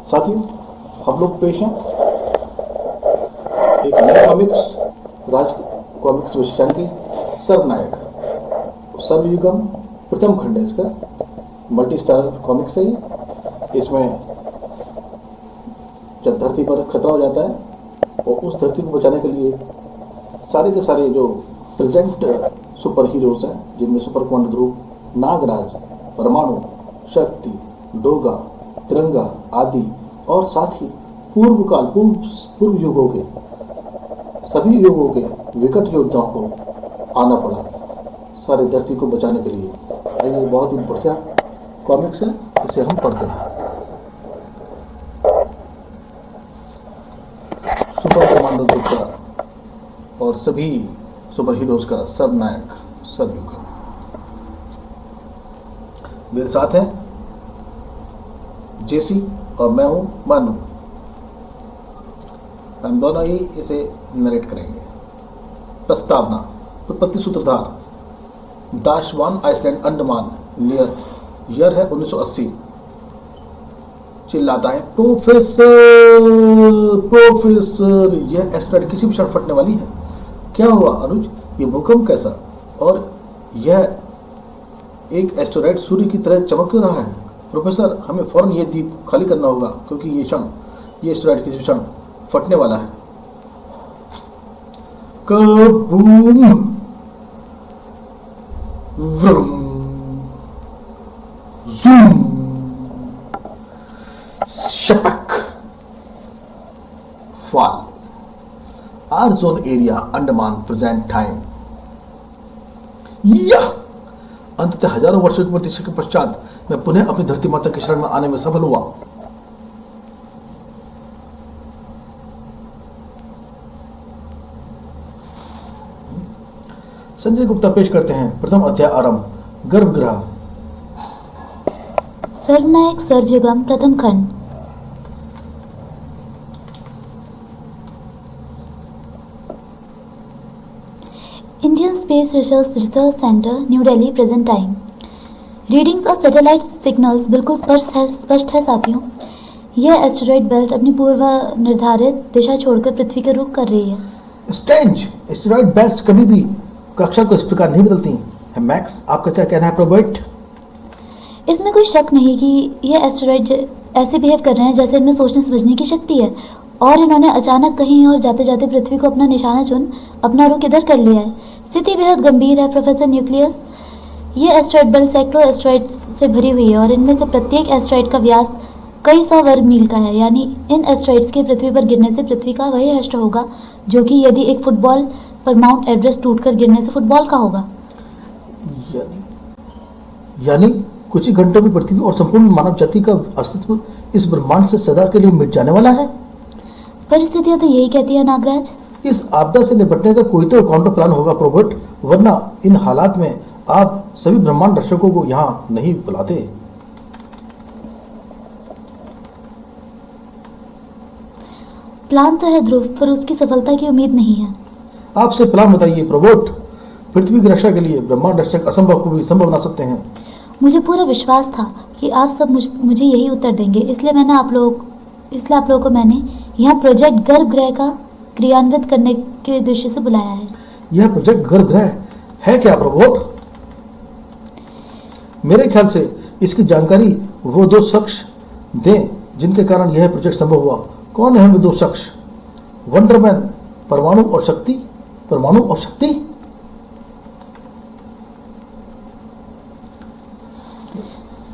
साथियों, हम लोग पेश हैं एक नए कॉमिक्स, राज कॉमिक्स विषय के सर्वनायक सर्वयुगम प्रथम खंड है। इसका मल्टी स्टार कॉमिक्स है ये। इसमें जब धरती पर खतरा हो जाता है और उस धरती को बचाने के लिए सारे के सारे जो प्रेजेंट सुपर हीरोज हैं, जिनमें सुपर कमांडर ध्रुव, नागराज, परमाणु, शक्ति, डोगा, तिरंगा आदि, और साथ ही पूर्व युगों के सभी युगों के विकट योद्धाओं को आना पड़ा सारी धरती को बचाने के लिए। ये बहुत ही बढ़िया कॉमिक्स है, इसे हम पढ़ते हैं। सुपर कमांडर ध्रुव का और सभी सुपर हीरोज का सर्वनायक सर्वयुग मेरे साथ है जेसी और मैं हूं मानू। हम दोनों ही इसे नरेट करेंगे। प्रस्तावना। उत्पत्ति सूत्रधार दाशवान आइसलैंड अंडमान ईयर है 1980। चिल्लाता है प्रोफेसर यह एस्ट्रॉइड किसी भी क्षण फटने वाली है। क्या हुआ अनुज, ये भूकंप कैसा? और यह एक एस्टेरॉइड सूर्य की तरह चमक क्यों रहा है? प्रोफेसर, हमें फौरन ये द्वीप खाली करना होगा क्योंकि ये एस्टेरॉइड किसी क्षण फटने वाला है। कबूम, व्रुम, ज़ूम, शपक, फॉल। आर zone area Andaman present time. यह अंततः हजारों वर्षों की प्रतीक्षा के पश्चात मैं पुनः अपनी धरती माता की शरण में आने में सफल हुआ। संजय गुप्ता पेश करते हैं प्रथम अध्याय आरंभ। गर्भगृह। सर्वनायक सर्वयुगम प्रथम खंड। Indian Space Research centre, new Delhi, present time. Readings और सैटेलाइट सिग्नल्स बिल्कुल स्पष्ट है साथियों। यह एस्टेरॉइड बेल्ट अपनी पूर्व निर्धारित दिशा छोड़कर पृथ्वी के रुख कर रही है। स्ट्रेंज, एस्टेरॉइड बेल्ट्स कभी भी कक्षा को इस प्रकार नहीं बदलती हैं। मैक्स, आपका क्या कहना है? प्रोबर्ट, इसमें कोई शक नहीं कि यह एस्टेरॉइड ऐसे बिहेव कर रहे हैं जैसे इनमें सोचने समझने की शक्ति है, और इन्होंने अचानक कहीं और जाते जाते पृथ्वी को अपना निशाना चुन अपना रुख इधर कर लिया है। स्थिति बेहद गंभीर है प्रोफेसर न्यूक्लियस। ये एस्टेरॉइड बेल्ट सैकड़ों एस्टेरॉइड्स से भरी हुई है और इनमें से प्रत्येक एस्टेरॉइड का व्यास कई सौ वर्ग मील का है। यानी इन एस्टेरॉइड्स के पृथ्वी पर गिरने से पृथ्वी का वही हश्र होगा जो कि यदि एक फुटबॉल पर माउंट एवरेस्ट टूटकर गिरने से फुटबॉल का होगा। यानी कुछ ही घंटों में पृथ्वी और संपूर्ण मानव जाति का अस्तित्व इस ब्रह्मांड से सदा के लिए मिट जाने वाला है। परिस्थितियां तो यही कहती है नागराज। इस आपदा से निपटने का कोई तो काउंटर प्लान होगा प्रोबर्ट, वरना इन हालात में आप सभी ब्रह्मांड दर्शकों को यहाँ नहीं बुलाते। प्लान तो है ध्रुव, पर उसकी सफलता की उम्मीद नहीं है। आपसे प्लान बताइए प्रोबर्ट। पृथ्वी की रक्षा के लिए ब्रह्मांड दर्शक असंभव को भी संभव बना सकते हैं। मुझे पूरा विश्वास था कि आप सब मुझे यही उत्तर देंगे, इसलिए आप लोगों को मैंने यहाँ प्रोजेक्ट गर्भगृह का क्रियान्वित करने के उद्देश्य से बुलाया है। यह प्रोजेक्ट गर्भगृह है क्या प्रोबर्ट? मेरे ख्याल से इसकी जानकारी वो दो शख्स दें जिनके कारण यह प्रोजेक्ट संभव हुआ। कौन है वे दो शख्स? वंडरमैन, परमाणु और शक्ति। परमाणु और शक्ति?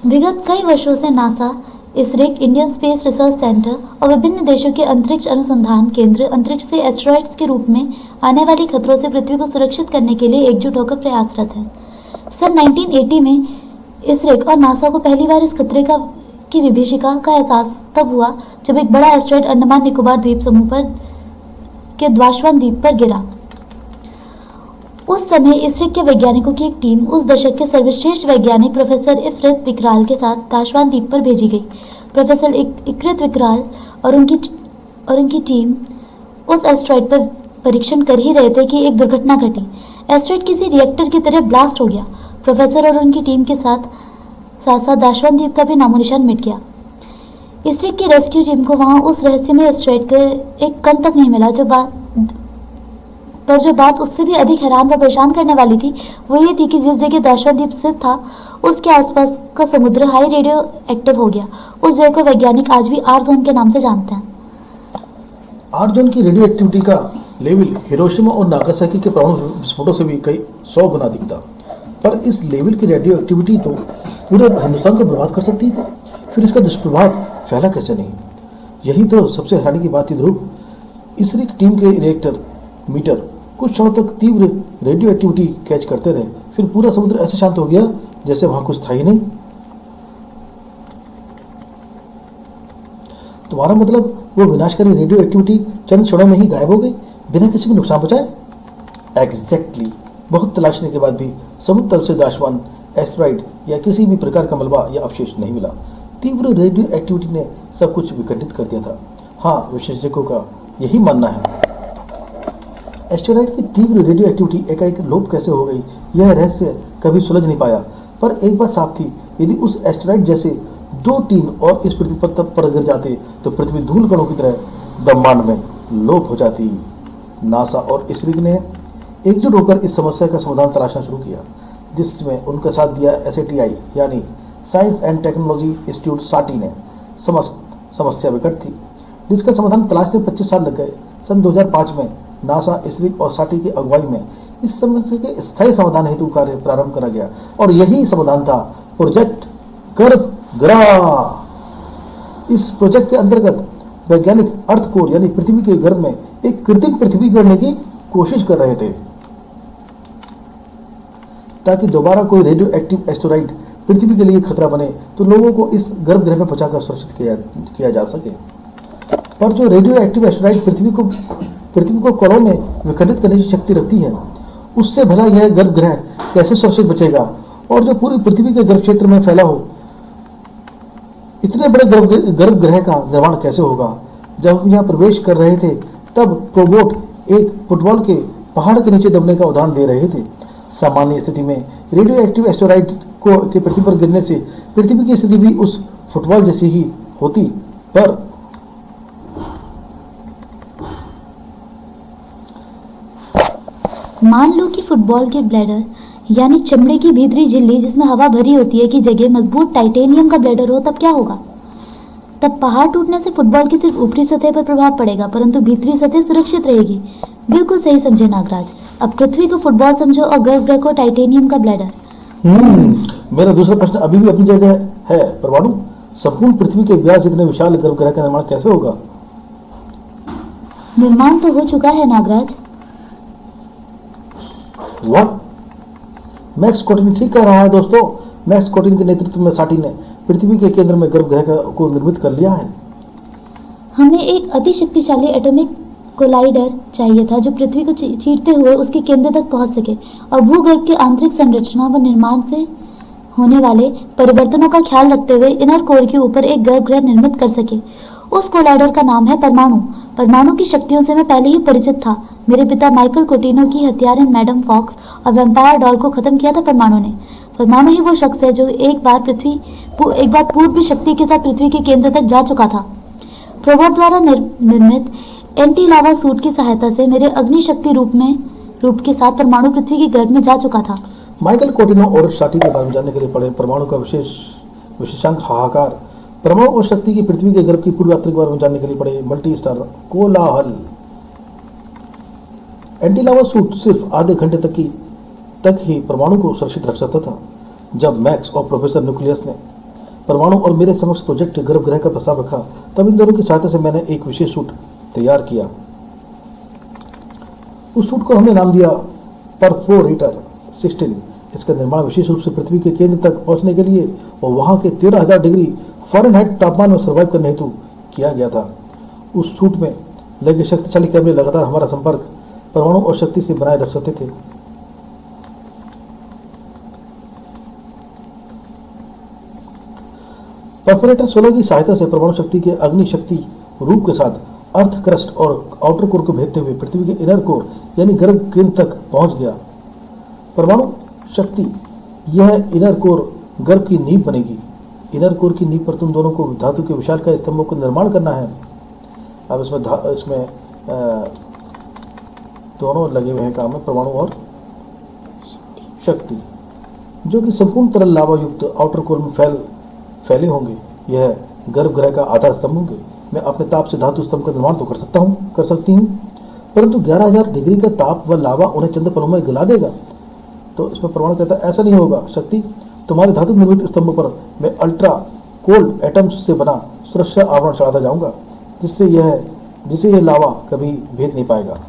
विगत कई वर्षों से नासा, इसरेक, इंडियन स्पेस रिसर्च सेंटर और विभिन्न देशों के अंतरिक्ष अनुसंधान केंद्र अंतरिक्ष से एस्टेरॉइड्स के रूप में आने वाली खतरों से पृथ्वी को सुरक्षित करने के लिए एकजुट होकर प्रयासरत है। सन 1980 में इसरेक और नासा को पहली बार इस खतरे की विभीषिका का एहसास तब हुआ जब एक बड़ा एस्टेरॉइड अंडमान निकोबार द्वीप समूह पर के द्वाशवान द्वीप पर गिरा। उस समय इसरेक के वैज्ञानिकों की एक टीम उस दशक के सर्वश्रेष्ठ वैज्ञानिक प्रोफेसर इफरत विकराल के साथ दाशवान द्वीप पर भेजी गई। प्रोफेसर इफरत विकराल और उनकी टीम उस एस्टेरॉइड पर परीक्षण कर ही रहे थे कि एक दुर्घटना घटी। एस्टेरॉइड किसी रिएक्टर की तरह ब्लास्ट हो गया। प्रोफेसर और उनकी टीम के साथ साथ दाशवान द्वीप का भी नामोनिशान मिट गया। इसरेक की रेस्क्यू टीम को वहां उस रहस्यमय एस्टेरॉयड के एक कण तक नहीं मिला। जो बात उससे भी अधिक हैरान व परेशान करने वाली थी वो ये थी कि जिस जगह दर्शनदीप स्थित था उसके आसपास का समुद्र हाई रेडियो एक्टिव हो गया। उस जगह को वैज्ञानिक आज भी आर जोन के नाम से जानते हैं। आर जोन की रेडियो एक्टिविटी का लेवल हिरोशिमा और नागासाकी के परमाणु विस्फोटों से भी कई 100 गुना दिखता, पर इस लेवल की रेडियो एक्टिविटी तो पूरे हिंदुस्तान को बर्बाद कर सकती थी, फिर इसका दुष्प्रभाव फैला कैसे नहीं। यही तो सबसे हैरानी की बात थी ध्रुव। इसरिक टीम के रिएक्टर मीटर कुछ क्षणों तक तीव्र रेडियो एक्टिविटी कैच करते रहे, फिर पूरा समुद्र ऐसे शांत हो गया जैसे वहां कुछ था ही नहीं। तुम्हारा मतलब वो विनाशकारी रेडियो एक्टिविटी चंद क्षणों में ही गायब हो गई बिना किसी को नुकसान पहुंचाए? एग्जैक्टली। बहुत तलाशने के बाद भी समुद्र तल से दाशवान एस्टेरॉयड या किसी भी प्रकार का मलबा या अवशेष नहीं मिला। तीव्र रेडियो एक्टिविटी ने सब कुछ विखंडित कर दिया था। हाँ, विशेषज्ञों का यही मानना है। एस्टेरॉयड की तीव्र रेडियो एक्टिविटी एकाएक लोप कैसे हो गई, यह रहस्य कभी सुलझ नहीं पाया। पर एक बात साफ थी, यदि उस एस्टेरॉयड जैसे 2-3 और इस पृथ्वी पर गिर जाते तो पृथ्वी धूल कणों की तरह ब्रह्मांड में लोप हो जाती। नासा और इसरो ने एकजुट होकर इस समस्या का समाधान तलाशना शुरू किया, जिसमें उनका साथ दिया SATI यानी साइंस एंड टेक्नोलॉजी इंस्टीट्यूट साटी ने। समस्या विकट थी, जिसका समाधान तलाशने 25 साल लग गए। सन 2005 में नासा, इसरो और साटी की अगुवाई में इस समस्या के स्थायी समाधान हेतु कार्य प्रारंभ करा गया और यही समाधान था प्रोजेक्ट गर्भगृह। इस प्रोजेक्ट के अंतर्गत वैज्ञानिक अर्थ कोर यानी पृथ्वी के गर्भ में एक कृत्रिम पृथ्वी गढ़ने की कोशिश कर रहे थे, ताकि दोबारा कोई रेडियो एक्टिव एस्टेरॉयड पृथ्वी के लिए खतरा बने तो लोगों को इस गर्भगृह में पहुंचाकर सुरक्षित किया जा सके। पर जो रेडियो एक्टिव एस्टेरॉयड पृथ्वी को कणों में विखंडित करने की शक्ति रखती है, उससे भला यह गर्भगृह कैसे सुरक्षित बचेगा? और जो पूरी पृथ्वी के गर्भ क्षेत्र में फैला हो, इतने बड़े गर्भगृह का निर्माण कैसे होगा? जब हम यहाँ प्रवेश कर रहे थे तब प्रोबोट एक फुटबॉल के पहाड़ के नीचे दबने का उदाहरण दे रहे थे। सामान्य स्थिति में रेडियो एक्टिव एस्टेरॉयड के पृथ्वी पर गिरने से पृथ्वी की स्थिति भी उस फुटबॉल जैसी ही होती, पर मान लो कि फुटबॉल के ब्लैडर यानी चमड़े की भीतरी झिल्ली जिसमें हवा भरी होती है की जगह मजबूत टाइटेनियम का ब्लैडर हो, तब क्या होगा? तब पहाड़ टूटने से फुटबॉल की सिर्फ ऊपरी सतह पर प्रभाव पड़ेगा, परंतु भीतरी सतह सुरक्षित रहेगी। बिल्कुल सही समझे नागराज। अब पृथ्वी को फुटबॉल समझो और गर्भगृह को टाइटेनियम का ब्लैडर। मेरा दूसरा प्रश्न अभी भी अपनी जगह है। परमाणु संपूर्ण पृथ्वी के व्यास जितने विशाल गर्भगृह का निर्माण कैसे होगा? निर्माण तो हो चुका है नागराज। व्हाट? मैक्स कोटिन ठीक कह रहा है दोस्तों। मैक्स कोटिन के नेतृत्व में साटी ने पृथ्वी के केंद्र में गर्भगृह को निर्मित कर लिया है। हमें एक अति शक्तिशाली एटॉमिक कोलाइडर चाहिए था जो पृथ्वी को चीरते हुए उसके केंद्र तक पहुंच सके और भूगर्भ के आंतरिक संरचना व निर्माण से होने वाले परिवर्तनों का ख्याल रखते हुए इनर कोर के ऊपर एक गर्भगृह निर्मित कर सके। उस कोलाइडर का नाम है परमाणु। परमाणु की शक्तियों से मैं पहले ही परिचित था। मेरे पिता माइकल कोटिनो की हत्यारिन मैडम फॉक्स और वैम्पायर डॉल को खत्म किया था परमाणु ने। परमाणु ही वो शख्स है जो एक बार पूर्व शक्ति के साथ पृथ्वी के केंद्र तक जा चुका था। प्रोबोट द्वारा निर्मित एंटी लावा सूट की सहायता से मेरे अग्नि शक्ति रूप के साथ परमाणु पृथ्वी के गर्भ में जा चुका था। माइकल कोटिनो और साटी के बारे में जानने के लिए पढ़े परमाणु का विशेषांक हाहाकार। परमाणु और शक्ति की पृथ्वी के गर्भ की पूर्व यात्रा के बारे में जानने के लिए पढ़े मल्टी स्टार कोलाहल। एंटी लावा सूट सिर्फ आधे घंटे तक ही परमाणु को सुरक्षित रख सकता था। जब मैक्स और प्रोफेसर न्यूक्लियस ने परमाणु और मेरे समक्ष प्रोजेक्ट गर्भगृह का प्रस्ताव रखा, तब इन दोनों की सहायता से मैंने एक विशेष सूट तैयार किया। उस सूट को हमने नाम दिया परफोरेटर 16। इसका निर्माण विशेष रूप से पृथ्वी के केंद्र तक पहुंचने के लिए और वहां के 13,000 डिग्री फ़ारेनहाइट तापमान में सर्वाइव करने हेतु किया गया था। उस सूट में लगे शक्तिशाली कैमरे लगातार हमारा संपर्क परमाणु और शक्ति से बनाए रख सकते थे। परफोरेटर 16 की सहायता से परमाणु शक्ति के अग्नि शक्ति रूप के साथ अर्थ क्रस्ट और आउटर कोर को भेदते हुए पृथ्वी के इनर कोर यानी गर्भ केंद्र तक पहुंच गया। परमाणु शक्ति यह इनर कोर गर्भ की नींव बनेगी। इनर कोर की नींव पर तुम दोनों को धातु के विशालकाय स्तंभों का निर्माण करना है। अब इसमें दोनों लगे हुए हैं काम में, परमाणु और शक्ति, जो कि संपूर्ण तरल लावा युक्त आउटर कोर में फैले होंगे। यह गर्भगृह का आधार स्तंभ होंगे। मैं अपने ताप से धातु स्तंभ का निर्माण तो कर सकती हूँ, परंतु 11,000 डिग्री का ताप व लावा उन्हें चंद पलों में गला देगा। तो इसमें परमाणु कहता है ऐसा नहीं होगा शक्ति, तुम्हारे धातु निर्मित स्तंभ पर मैं अल्ट्रा कोल्ड एटम्स से बना सुरक्षा आवरण चढ़ाता जाऊंगा, जिसे यह लावा कभी भेद नहीं पाएगा।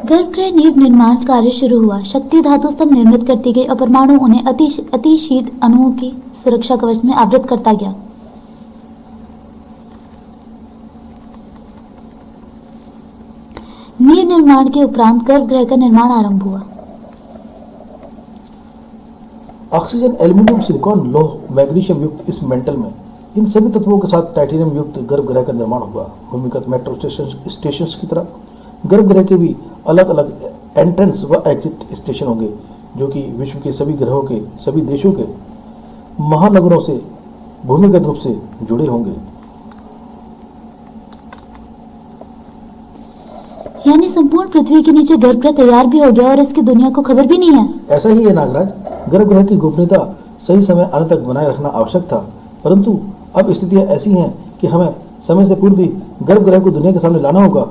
गर्भगृह नींव निर्माण कार्य शुरू हुआ। शक्ति धातु स्तंभ निर्मित करती गई और परमाणु उन्हें अति शीत अणुओं की सुरक्षा कवच में आवृत करता गया। नींव निर्माण के उपरांत गर्भगृह का निर्माण आरंभ हुआ। ऑक्सीजन, एल्यूमिनियम, सिलिकॉन, लौह, मैग्नीशियम युक्त इस मेंटल में इन सभी तत्वों के साथ टाइटेनियम युक्त गर्भगृह का निर्माण हुआ। भूमिगत मेट्रो स्टेशन की तरह गर्भगृह के भी अलग अलग एंट्रेंस व एग्जिट स्टेशन होंगे, जो कि विश्व के सभी ग्रहों के सभी देशों के महानगरों से भूमिगत रूप से जुड़े होंगे। यानी संपूर्ण पृथ्वी के नीचे गर्भगृह तैयार भी हो गया और इसकी दुनिया को खबर भी नहीं है। ऐसा ही है नागराज, गर्भगृह की गोपनीयता सही समय आने तक बनाए रखना आवश्यक था, परंतु अब स्थितियां ऐसी हैं कि हमें समय से पूर्व ही गर्भगृह को दुनिया के सामने लाना होगा।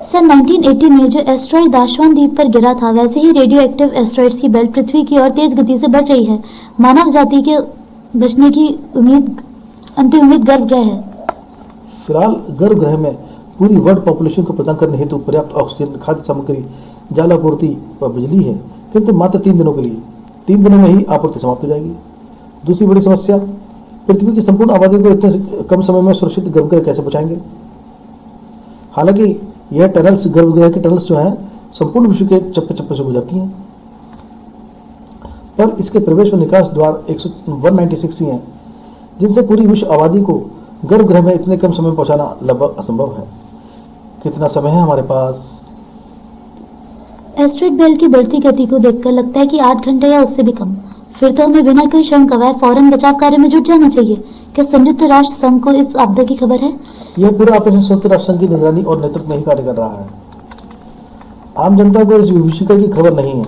सन 1980 में जो एस्ट्रॉइड दाशवान द्वीप पर गिरा था, वैसे ही रेडियो एक्टिव एस्ट्रॉइड्स की बेल्ट पृथ्वी की ओर तेज गति से बढ़ रही है। मानव जाति के बचने की अंतिम उम्मीद गर्भगृह है। फिलहाल गर्भगृह में पूरी वर्ल्ड पॉपुलेशन को प्रदान करने हेतु पर्याप्त ऑक्सीजन, खाद्य सामग्री, जलापूर्ति व बिजली है, किंतु मात्र 3 दिनों के लिए। 3 दिनों में ही आपूर्ति समाप्त हो जाएगी। दूसरी बड़ी समस्या, पृथ्वी की संपूर्ण आबादी को इतने कम समय में सुरक्षित गर्भगृह कैसे पहुंचाएंगे। हालांकि यह टनल्स, गर्भगृह के टनल्स जो हैं, संपूर्ण विश्व के चप्पे चप्पे से गुजरती हैं, पर इसके प्रवेश व निकास द्वार 196 ही हैं, जिनसे पूरी विश्व आबादी को गर्भगृह में इतने कम समय में पहुंचाना लगभग असंभव है। कितना समय है हमारे पास? एस्ट्रॉइड बेल्ट की बढ़ती गति को देखकर लगता है कि 8 घंटे या उससे भी कम। फिर तो हमें बिना कोई क्षण गवाए फौरन बचाव कार्य में जुट जाना चाहिए। क्या संयुक्त राष्ट्र संघ को इस आपदा की खबर है? यह पूरा ऑपरेशन संयुक्त राष्ट्र संघ की निगरानी और नेतृत्व में ही कार्य कर रहा है। आम जनता को इस विभीषिका की खबर नहीं है,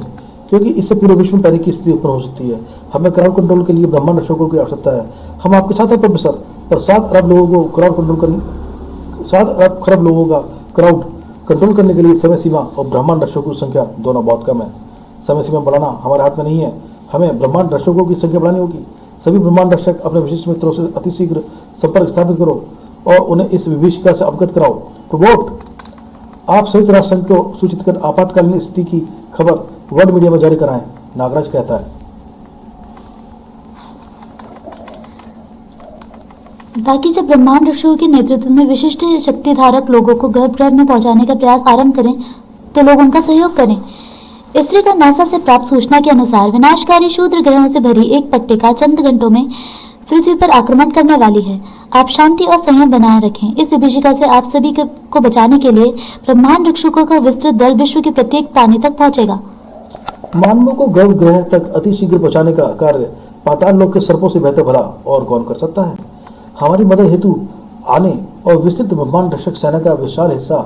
क्योंकि इससे पूरे विश्व में पैनिक की स्थिति उत्पन्न हो सकती है। हमें क्राउड कंट्रोल के लिए ब्रह्मांड रक्षकों की आवश्यकता है। हम आपके साथ हैं प्रोफेसर, पर 7 अरब लोगों को क्राउड कंट्रोल करने 7 अरब खरब लोगों का क्राउड कंट्रोल करने के लिए समय सीमा और ब्रह्मांड रक्षकों की संख्या दोनों बहुत कम है। समय सीमा बढ़ाना हमारे हाथ में नहीं है, हमें ब्रह्मांड रक्षकों की संख्या बढ़ानी होगी। सभी ब्रह्मांड रक्षक अपने विशिष्ट मित्रों से अतिशीघ्र संपर्क स्थापित करो और उन्हें इस विभीषिका से अवगत कराओ। प्रोबोट, आप संयुक्त राष्ट्र संघ को सूचित कर आपातकालीन स्थिति की खबर वर्ल्ड मीडिया में जारी कराएं, नागराज कहता है। ताकि जब ब्रह्मांड रक्षकों के नेतृत्व में विशिष्ट शक्तिधारक लोगों को गर्भगृह में पहुंचाने का प्रयास आरंभ करें तो लोग उनका सहयोग करें। इसरो को नासा से प्राप्त सूचना के अनुसार विनाशकारी क्षुद्र ग्रहों से भरी एक पट्टिका चंद घंटों में पृथ्वी पर आक्रमण करने वाली है। आप शांति और संयम बनाए रखें। इस विभीषिका से आप सभी को बचाने के लिए ब्रह्मांड रक्षकों का विस्तृत दल विश्व के प्रत्येक प्राणी तक पहुंचेगा। मानवों को गर्भगृह तक अतिशीघ्र पहुंचाने का कार्य पाताल लोक के सर्पों से बेहतर भला और कौन कर सकता है। हमारी मदद हेतु आने और विस्तृत ब्रह्मांड रक्षक सेना का विशाल हिस्सा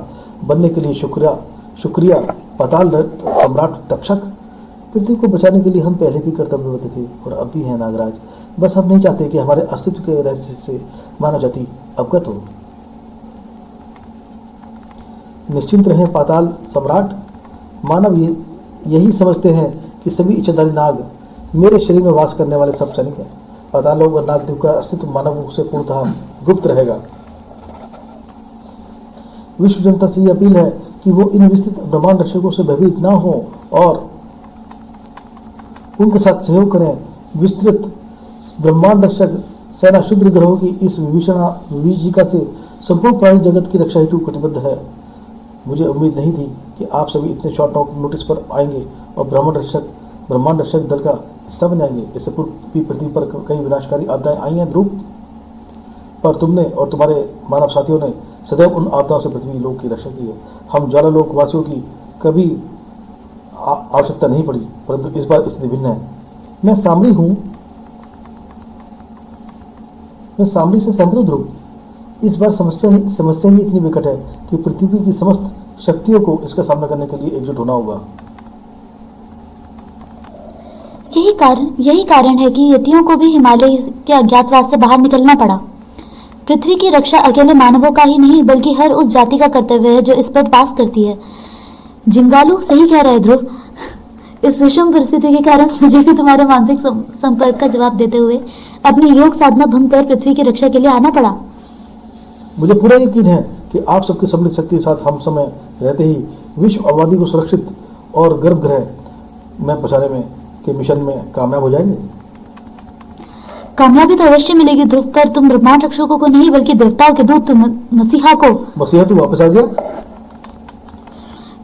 बनने के लिए शुक्रिया पाताल सम्राट तक्षक। पृथ्वी को बचाने के लिए हम पहले भी कर्तव्यबद्ध थे और अब भी हैं नागराज। बस हम नहीं चाहते कि हमारे अस्तित्व के रहस्य से मानव जाति अवगत हो। निश्चिंत रहें पाताल सम्राट। मानव यही समझते हैं कि सभी इच्छाधारी नाग मेरे शरीर में वास करने वाले सब सैनिक हैं। पाताल लोक और नागद्वीप का अस्तित्व मानव से पूर्णतः गुप्त रहेगा। विश्व जनता से यह अपील है कि वो इन विस्तृत ब्रह्मांड रक्षकों से भयभीत ना हो और उनके साथ सहयोग करें। विस्तृत ब्रह्मांड रक्षक सेना क्षुद्र ग्रहों की इस विभीषिका से संपूर्ण प्राणी जगत की रक्षा हेतु कटिबद्ध है। मुझे उम्मीद नहीं थी कि आप सभी इतने शॉर्ट नोटिस पर आएंगे और ब्रह्मांड रक्षक दल का हिस्सा बन जाएंगे। इससे पूर्व भी पृथ्वी पर कई विनाशकारी आपदाएं आई हैं ध्रुव, पर तुमने और तुम्हारे मानव साथियों ने सदैव उन आपदाओं से पृथ्वी लोक की रक्षा की है। हम ज्वालालोक वासियों की कभी आवश्यकता नहीं पड़ी, परंतु इस बार स्थिति भिन्न है। मैं सामरी हूँ मैं सामने से सहमत हूं ध्रुव। इस बार समस्या ही इतनी विकट है कि पृथ्वी की समस्त शक्तियों को इसका सामना करने के लिए एकजुट होना होगा। यही कारण है कि यतियों को भी हिमालय के अज्ञातवास से बाहर निकलना पड़ा। पृथ्वी की रक्षा अकेले मानवों का ही नहीं बल्कि हर उस जाति का कर्तव्य है जो इस पर वास करती है। जिंगालू सही कह रहा है ध्रुव। इस विषम परिस्थिति के कारण मुझे भी तुम्हारे मानसिक संपर्क का जवाब देते हुए अपनी योग साधना भंग कर पृथ्वी की रक्षा के लिए आना पड़ा। मुझे पूरा यकीन है कि आप सबकी सम्मिलित शक्ति के साथ हम समय रहते ही विश्व आबादी को सुरक्षित और गर्भगृह में पहुंचाने में के मिशन में कामयाब हो जाएंगे। कामयाबी तो अवश्य मिलेगी ध्रुव, पर तुम ब्रह्मांड रक्षकों को नहीं बल्कि देवताओं के दूत मसीहा तू वापस आ गया।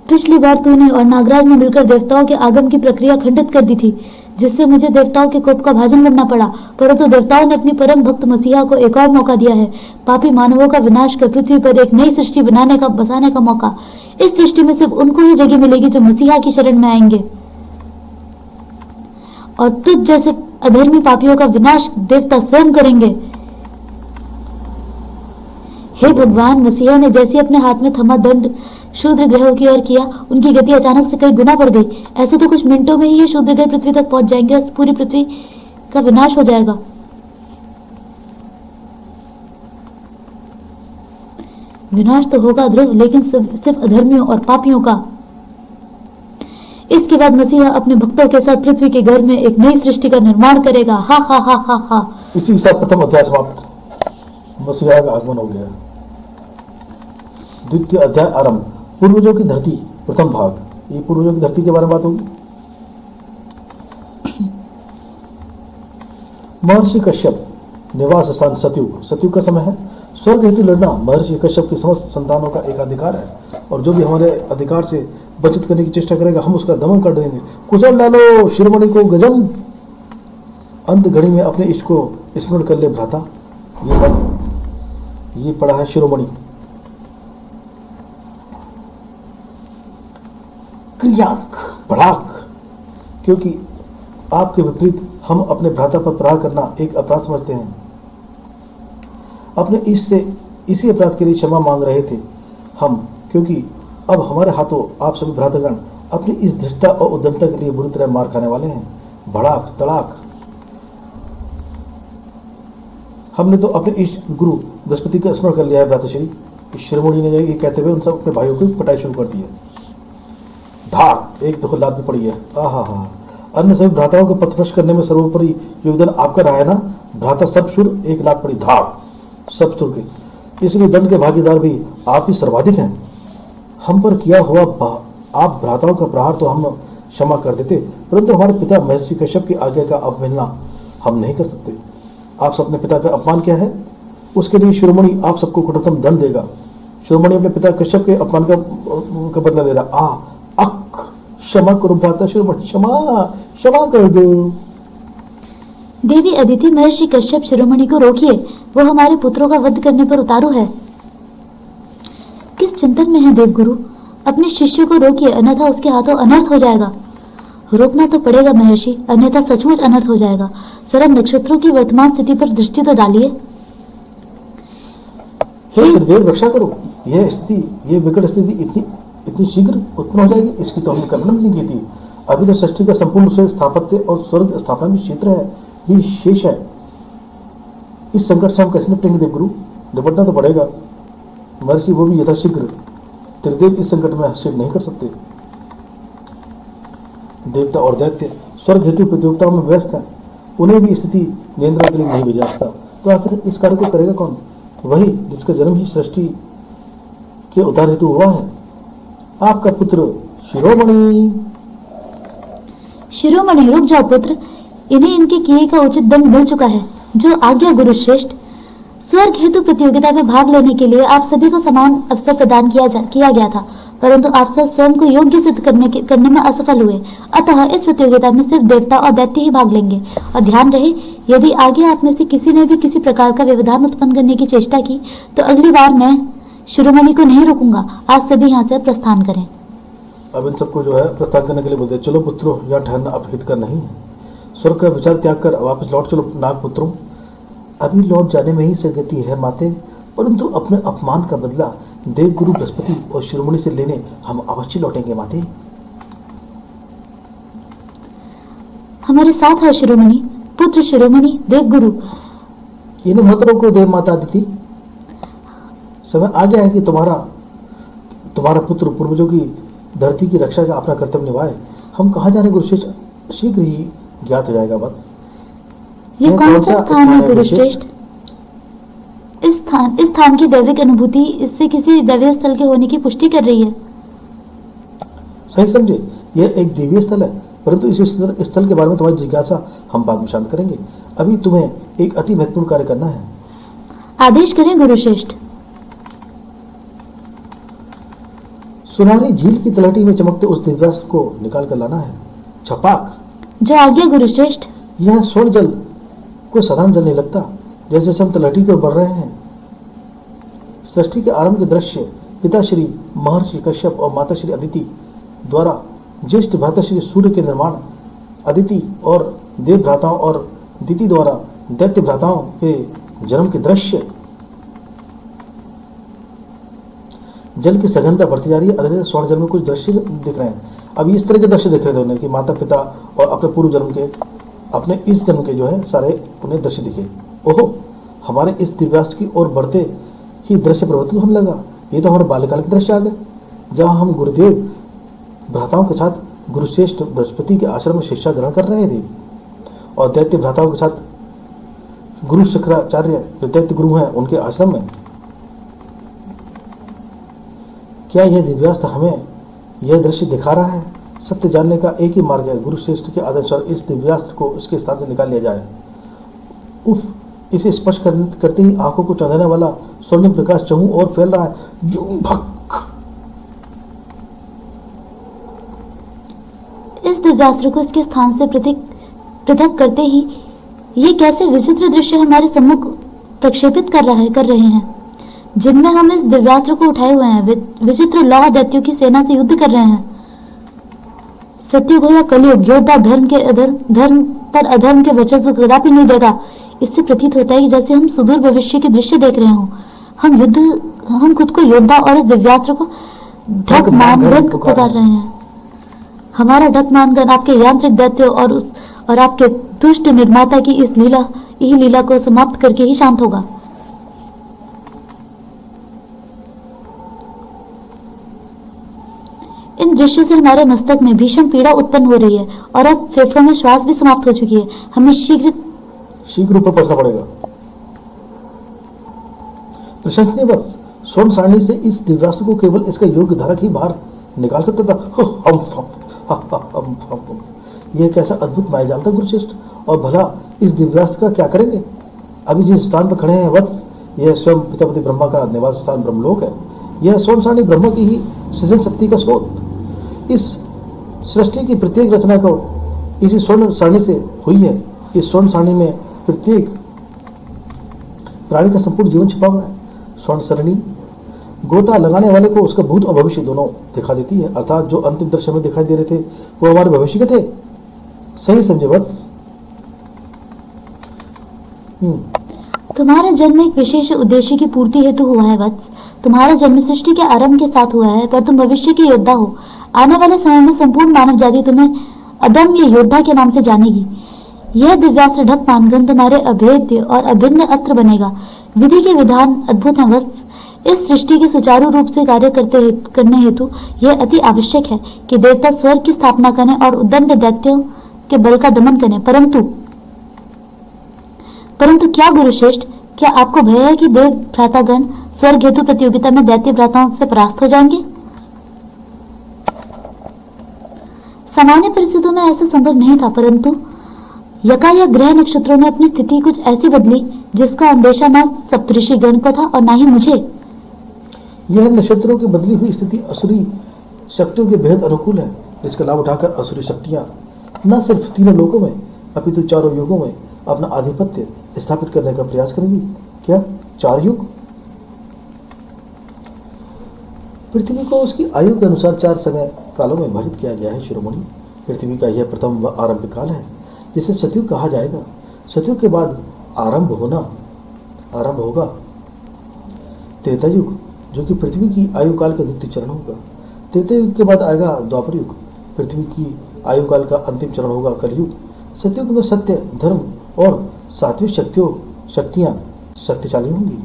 पिछली बार तूने और नागराज ने मिलकर देवताओं के आगम की प्रक्रिया खंडित कर दी थी, जिससे मुझे देवताओं के कोप का भाजन बनना पड़ा। परंतु देवताओं ने अपनी परम भक्त मसीहा को एक और मौका दिया है, पापी मानवों का विनाश कर पृथ्वी पर एक नई सृष्टि बसाने का मौका। इस सृष्टि में सिर्फ उनको ही जगह मिलेगी जो मसीहा की शरण में आएंगे, और तुझ जैसे अधर्मी पापियों का विनाश देवता स्वयं करेंगे। हे भगवान, मसीहा ने जैसे अपने हाथ में थमा दंड शूद्र ग्रहों की ओर किया, उनकी गति अचानक से कई गुना बढ़ गई। ऐसे तो कुछ मिनटों में ही ये शूद्र ग्रह पृथ्वी तक पहुंच जाएंगे और पूरी पृथ्वी का विनाश हो जाएगा। विनाश तो होगा ध्रुव, लेकिन सिर्फ अधर्मियों और पापियों का। इसके बाद मसीहा अपने भक्तों के साथ पृथ्वी के घर में एक नई सृष्टि का निर्माण करेगा। हा हा हा हा हा। इसी के साथ प्रथम अध्याय समाप्त। मसीहा का आगमन हो गया। द्वितीय अध्याय आरंभ। पूर्वजों की धरती प्रथम भाग। ये पूर्वजों की धरती के बारे में बात होगी। महर्षि कश्यप निवास स्थान सतयुग। सतयुग का समय है। स्वर्ग हेतु लड़ना महर्षि कश्यप की समस्त संतानों का एक अधिकार है, और जो भी हमारे अधिकार से बचत करने की चेष्टा करेगा हम उसका दमन कर देंगे। कुचल डालो शिरोमणि को गजम। अंत घड़ी में अपने इष्ट को स्मरण कर ले भ्राता। ये पढ़ा है शिरोमणि। क्रियाक बढ़ाक, क्योंकि आपके विपरीत हम अपने भ्राता पर प्रहार करना एक अपराध समझते हैं। अपने इष्ट से इसी अपराध के लिए क्षमा मांग रहे थे हम, क्योंकि अब हमारे हाथों आप सभी भ्रातागण अपनी इस धृष्टता और उद्यमता के लिए बुरी तरह मार खाने वाले हैं। भड़ाक तड़ाक। हमने तो अपने इष्ट गुरु बृहस्पति का स्मरण कर लिया है भ्राताश्री। शिरोमणि ने ये कहते हुए उन सब अपने भाइयों को पटाई शुरू कर दी है। धाक एक दफा लात भी पड़ी है। आहा। अन्य सभी भ्राताओं को पथभ्रष्ट करने में सर्वोपरि योगदान आपका रहा है ना। भ्राता सब सुर एक लात पड़ी धाक सब सुर के, इसलिए दंड के भागीदार भी आप ही सर्वाधिक हैं। हम पर किया हुआ आप भ्राताओं का प्रहार तो हम क्षमा कर देते, परंतु हमारे पिता महर्षि कश्यप की आज्ञा का अवहेलना हम नहीं कर सकते। आप सब अपने पिता का अपमान किया है, उसके लिए शिरोमणि आप सबको कठोरतम दंड देगा। शिरोमणि अपने पिता कश्यप के अपमान का बदला ले रहा। क्षमा करो भ्राता शिरोमणि, क्षमा कर दो। देवी अदिति, महर्षि कश्यप शिरोमणि को रोकिए, वो हमारे पुत्रों का वध करने पर उतारू है। किस चिंतन में है देवगुरु? अपने शिष्य को रोकिए, अन्यथा उसके हाथों अनर्थ हो जाएगा। रोकना तो पड़ेगा महर्षि, अन्यथा सचमुच अनर्थ हो जाएगा। जरा नक्षत्रों की वर्तमान स्थिति पर दृष्टि तो डालिए। रक्षा करो। यह विकट स्थिति इतनी शीघ्र उत्पन्न हो जाएगी, इसकी तो हमने कल्पना भी नहीं की थी। अभी तो सृष्टि का संपूर्ण से स्थापत्य और स्वर्ग स्थापना भी क्षेत्र है, भी शेष है। इस संकट से हम कैसे निपटेंगे देवगुरु? निपटना तो पड़ेगा महर्षि, वो भी यथाशीघ्र। त्रिदेव इस संकट में हस्तक्षेप नहीं कर सकते। देवता और दैत्य स्वर्ग हेतु प्रतियोगिताओं में व्यस्त हैं, उन्हें भी स्थिति नियंत्रण के लिए नहीं भेजा सकता। तो आखिर इस कार्य को करेगा कौन? वही जिसका जन्म ही सृष्टि के उद्धार हेतु हुआ है, आपका पुत्र शिरोमणि। शिरोमणि, रुक जाओ पुत्र, इन्हें इनके किए का उचित दंड मिल चुका है। जो आज्ञा गुरु श्रेष्ठ। स्वर्ग हेतु प्रतियोगिता में भाग लेने के लिए आप सभी को समान अवसर प्रदान किया गया था, परंतु आप सब स्वयं को योग्य सिद्ध करने में असफल हुए। अतः इस प्रतियोगिता में सिर्फ देवता और दैत्य ही भाग लेंगे। और ध्यान रहे, यदि आगे आप में से किसी ने भी किसी प्रकार का व्यवधान उत्पन्न करने की चेष्टा की तो अगली बार मैं शिरोमणि को नहीं रोकूंगा। आज सभी यहाँ से प्रस्थान करें। अब इन सबको जो है प्रस्थान करने के लिए बोलते, चलो पुत्रों, यहाँ ठहरना अब हित का नहीं है। स्वर्ग का विचार त्याग कर वापस लौट चलो नाग पुत्रों। अभी लौट जाने में ही सदगति है माते, परंतु अपने अपमान का बदला देवगुरु बृहस्पति और शिरोमणि से लेने हम अवश्य लौटेंगे माते। हमारे साथ है शिरोमणि, पुत्र शिरोमणि, देवगुरु। इन्हें मत रोको देव माता अदिति, समय आ गया है कि तुम्हारा पुत्र पूर्वजों की धरती की रक्षा का अपना कर्तव्य निभाए। हम कहाँ जाने गुरुश्रेष्ठ, शीघ्र ही ज्ञात हो जाएगा बस। ये कौन सा स्थान है गुरुश्रेष्ठ? इस स्थान की दैविक अनुभूति इससे किसी दैवीय स्थल के होने की पुष्टि कर रही है। सही समझे, यह एक दिव्य स्थल है, परंतु इस स्थल के बारे में तुम्हारी जिज्ञासा हम बाद में शांत करेंगे। अभी तुम्हें एक अति महत्वपूर्ण कार्य करना है। आदेश करें गुरुश्रेष्ठ। सुनहरी झील की तलहटी में चमकते उस दिव्यास्त्र को निकाल कर लाना है। छपाक। जो आज्ञा गुरुश्रेष्ठ। यह स्वर्ण जल कोई साधारण जल नहीं लगता। जैसे जैसे हम तलहटी की ओर बढ़ रहे हैं, सृष्टि के आरंभ के दृश्य पिता श्री महर्षि कश्यप और माता श्री अदिति द्वारा ज्येष्ठ भ्राता श्री सूर्य के निर्माण, अदिति और देव भ्राताओं और दिति द्वारा दैत्य भ्राताओं के जन्म के दृश्य, जल की सघनता बढ़ती जा रही है। अधूरे स्वर्ण जल में कुछ दृश्य दिख रहे हैं। अब इस तरह के दृश्य दिख रहे थे उन्हें कि माता पिता और अपने पूर्व जन्म के, अपने इस जन्म के जो है सारे उन्हें दृश्य दिखे। ओहो, हमारे इस दिव्यास्त्र की ओर बढ़ते ही दृश्य परिवर्तन होने लगा। ये तो हमारे बाल्यकाल के दृश्य आ गए, जहाँ हम गुरुदेव भ्राताओं के साथ गुरुश्रेष्ठ बृहस्पति के आश्रम में शिक्षा ग्रहण कर रहे थे और दैत्य भ्राताओं के साथ गुरु शुक्राचार्य जो दैत्य गुरु हैं उनके आश्रम में। क्या यह दिव्यास्त्र हमें यह दृश्य दिखा रहा है? सत्य जानने का एक ही मार्ग है, गुरुश्रेष्ठ के आदेश इस दिव्यास्त्र को इसके स्थान से निकाल लिया जाए। उफ, इसे स्पर्श करते ही आंखों को चौंधाने वाला स्वर्णिम प्रकाश चहु और फैल रहा है। इस दिव्यास्त्र को इसके स्थान से पृथक करते ही ये कैसे विचित्र दृश्य हमारे सम्मुख प्रक्षेपित कर रहे हैं, जिनमें हम इस दिव्यास्त्र को उठाए हुए हैं। विचित्र लौह दैत्यों की सेना से युद्ध कर रहे हैं। सत्युग हो या कलयुग, योद्धा धर्म पर अधर्म के वर्चस्व कदापि नहीं देगा। इससे प्रतीत होता है कि जैसे हम सुदूर भविष्य के दृश्य देख रहे हों। हम खुद को योद्धा और इस दिव्यास्त्र को ढक मानगन पुकार रहे हैं। हमारा ढक मानगन आपके यांत्रिक दैत्य और आपके दुष्ट निर्माता की इस लीला को समाप्त करके ही शांत होगा। इन दृश्य से हमारे मस्तक में भीषण पीड़ा उत्पन्न हो रही है और अब फेफड़ों में श्वास भी समाप्त हो चुकी है। हमें शीघ्र ऊपर पहुंचना पड़ेगा। प्रशंसनीय बस, स्वर्ण सारणी से इस दिव्यास्त्र को केवल इसका योग्य धारक ही बाहर निकाल सकता था। यह कैसा अद्भुत मायाजाल था गुरुश्रेष्ठ। और भला इस दिव्यास्त्र का क्या करेंगे? अभी जिस स्थान पर खड़े हैं वत्स, यह स्वयं प्रजापति ब्रह्मा का निवास स्थान ब्रह्मलोक है। यह स्वर्ण सारणी ब्रह्मा की ही सृजन शक्ति का स्रोत। इस सृष्टि की प्रत्येक रचना को इसी स्वर्ण सारणी से हुई है। इस स्वर्ण सारणी में प्रत्येक प्राणी का संपूर्ण जीवन छिपा हुआ है। स्वर्ण सारणी गोता लगाने वाले को उसका भूत और भविष्य दोनों दिखा देती है, अर्थात जो अंतिम दृश्य में दिखाई दे रहे थे वो हमारे भविष्य के थे। सही समझे वत्स? तुम्हारा जन्म एक विशेष उद्देश्य की पूर्ति हेतु हुआ है वत्स। तुम्हारा जन्म सृष्टि के आरंभ के साथ हुआ है, पर तुम भविष्य के योद्धा हो। आने वाले समय में संपूर्ण मानव जाति तुम्हें अदम्य योद्धा के नाम से जानेगी। यह दिव्यास्त्र ढक मानगन तुम्हारे अभेद्य और अभिन्न अस्त्र बनेगा। विधि के विधान अद्भुत हैं वत्स। इस सृष्टि के सुचारू रूप से कार्य करने हेतु यह अति आवश्यक है कि देवता स्वर्ग की स्थापना करें और उद्दंड दैत्यों के बल का दमन करें। परंतु क्या गुरुश्रेष्ठ, क्या आपको भय है कि देव भ्रातागण स्वर्ग हेतु प्रतियोगिता में दैत्य भ्राताओं से परास्त हो जाएंगे? सामान्य परिस्थितियों में ऐसा संभव नहीं था, परंतु यकायक ग्रह नक्षत्रों ने अपनी स्थिति कुछ ऐसी बदली जिसका अंदेशा न सप्तऋषि गण को था और न ही मुझे। यह नक्षत्रों की बदली हुई स्थिति असुरी शक्तियों के बेहद अनुकूल है, जिसका लाभ उठाकर असुरी शक्तियां न सिर्फ तीनों लोकों में अपितु चारों युगों में अपना आधिपत्य स्थापित करने का प्रयास करेंगी। क्या 4 युग? पृथ्वी को उसकी आयु के अनुसार 4 समय कालों में विभाजित किया गया है शिरोमणि। पृथ्वी का यह प्रथम व आरंभ काल है, जिसे सतयुग कहा जाएगा। सतयुग के बाद आरंभ होना आरंभ होगा। त्रेता युग, जो कि पृथ्वी की आयु काल का द्वितीय चरण होगा। त्रेता युग के बाद आएगा द्वापर युग, पृथ्वी की आयु काल का अंतिम चरण होगा कलयुग। सतयुग में सत्य, धर्म और सात्विक शक्तियां शक्तिशाली होंगी।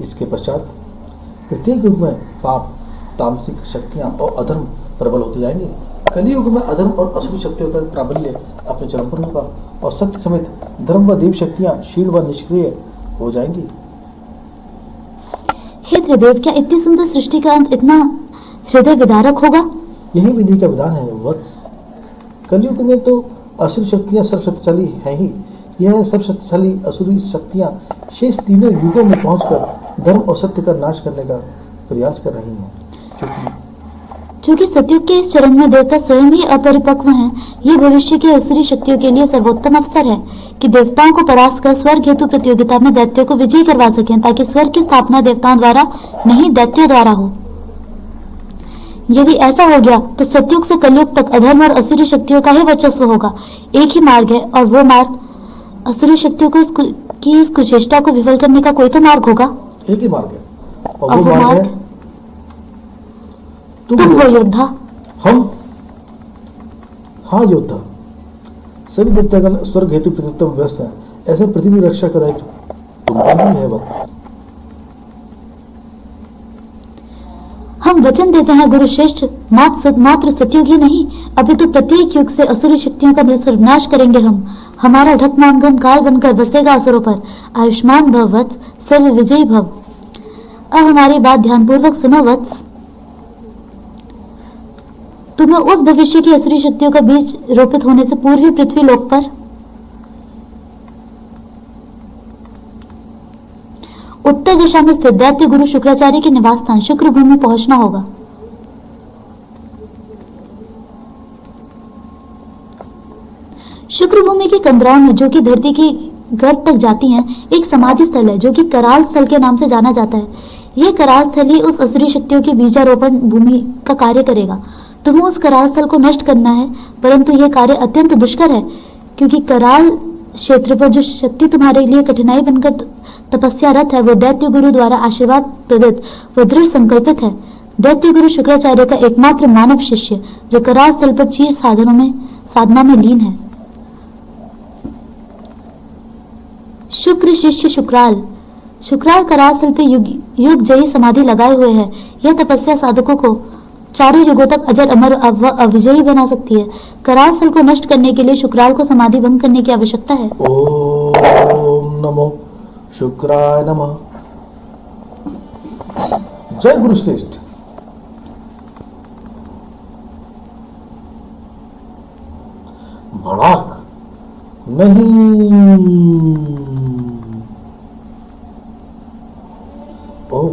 इसके पश्चात प्रत्येक युग में पाप, तामसिक शक्तियां और अधर्म प्रबल होते जाएंगे। कलियुग में अधर्म और असुर शक्तियों का प्राबल्य अपने चरम पर होगा और सत्य समेत धर्म व देव शक्तियां क्षीण व निष्क्रिय हो जाएंगी। हे त्रिदेव, क्या इतनी सुंदर सृष्टि का अंत इतना हृदय विदारक होगा? यही विधि का विधान है वत्स। कलयुग में तो असुर शक्तियां सर्वशक्तिशाली हैं ही। यह सर्वशक्तिशाली असुरी शक्तियां शेष तीनों युगों में पहुंचकर धर्म और सत्य का नाश करने का प्रयास कर रही हैं। चूंकि सतयुग के इस चरण में देवता स्वयं ही अपरिपक्व हैं, ये भविष्य की असुरी शक्तियों के लिए सर्वोत्तम अवसर है कि देवताओं को परास्त कर स्वर्ग हेतु प्रतियोगिता में दैत्यों को विजयी करवा सकें, ताकि स्वर्ग की स्थापना देवताओं द्वारा नहीं दैत्यों द्वारा हो। यदि ऐसा हो गया तो सतयुग से कलयुग तक अधर्म और असुरी शक्तियों का ही वर्चस्व होगा। एक ही मार्ग है और वो मार्ग असुरी शक्तियों को इस कुचेष्टा को विफल करने का कोई तो मार्ग होगा। एक ही मार्ग है और वो मार्ग है तुम हो योद्धा। हम हाँ योद्धा। सभी देवतागण स्वर्ग हेतु प्रतियोगिता में व्यस्त हैं। ऐसे पृथ्वी रक्षा का दायित्व तुम्हारा ही है। वक्त हम वचन देते हैं गुरु श्रेष्ठ, मात्र सतयुग ही नहीं अपितु प्रत्येक युग से असुरी शक्तियों का सर्वनाश करेंगे हम। हमारा ढकमानगन काल बनकर बरसेगा असुरों पर। आयुष्मान भव वत्स, सर्व विजयी भव। अब हमारी बात ध्यानपूर्वक सुनो वत्स। तुम्हें उस भविष्य की असुरी शक्तियों का बीज रोपित होने से पूर्व ही पृथ्वी लोक पर उत्तर दिशा में स्थित दैत्य गुरु शुक्राचार्य के निवास स्थान शुक्र भूमि पहुंचना होगा। शुक्र भूमि की कंदराओं में, जो कि धरती की गर्भ तक जाती हैं, एक समाधि स्थल है जो कि कराल स्थल के नाम से जाना जाता है। यह कराल स्थल ही उस असुरी शक्तियों की बीजारोपण भूमि का कार्य करेगा। तुम्हें उस कराल स्थल को नष्ट करना है, परंतु यह कार्य अत्यंत दुष्कर है, क्योंकि कराल क्षेत्र पर जो शक्ति तुम्हारे लिए कठिनाई बनकर तपस्यारत है, वो दैत्य गुरु द्वारा आशीर्वाद प्रदत्त व दृढ़ संकल्पित है। दैत्य गुरु शुक्राचार्य का एकमात्र मानव शिष्य, जो कराल स्थल पर चीर साधना में लीन है। शुक्र शिष्य शुक्राल कराल स्थल पर युग जयी समाधि लगाए हुए है। यह तपस्या साधकों को चारों युगों तक अजर अमर व अविजयी बना सकती है। कराल स्थल को नष्ट करने के लिए शुक्राल को समाधि भंग करने की आवश्यकता है। ओम नमो शुक्राय नमः। जय गुरु श्रेष्ठ। भड़ाक नहीं। ओ,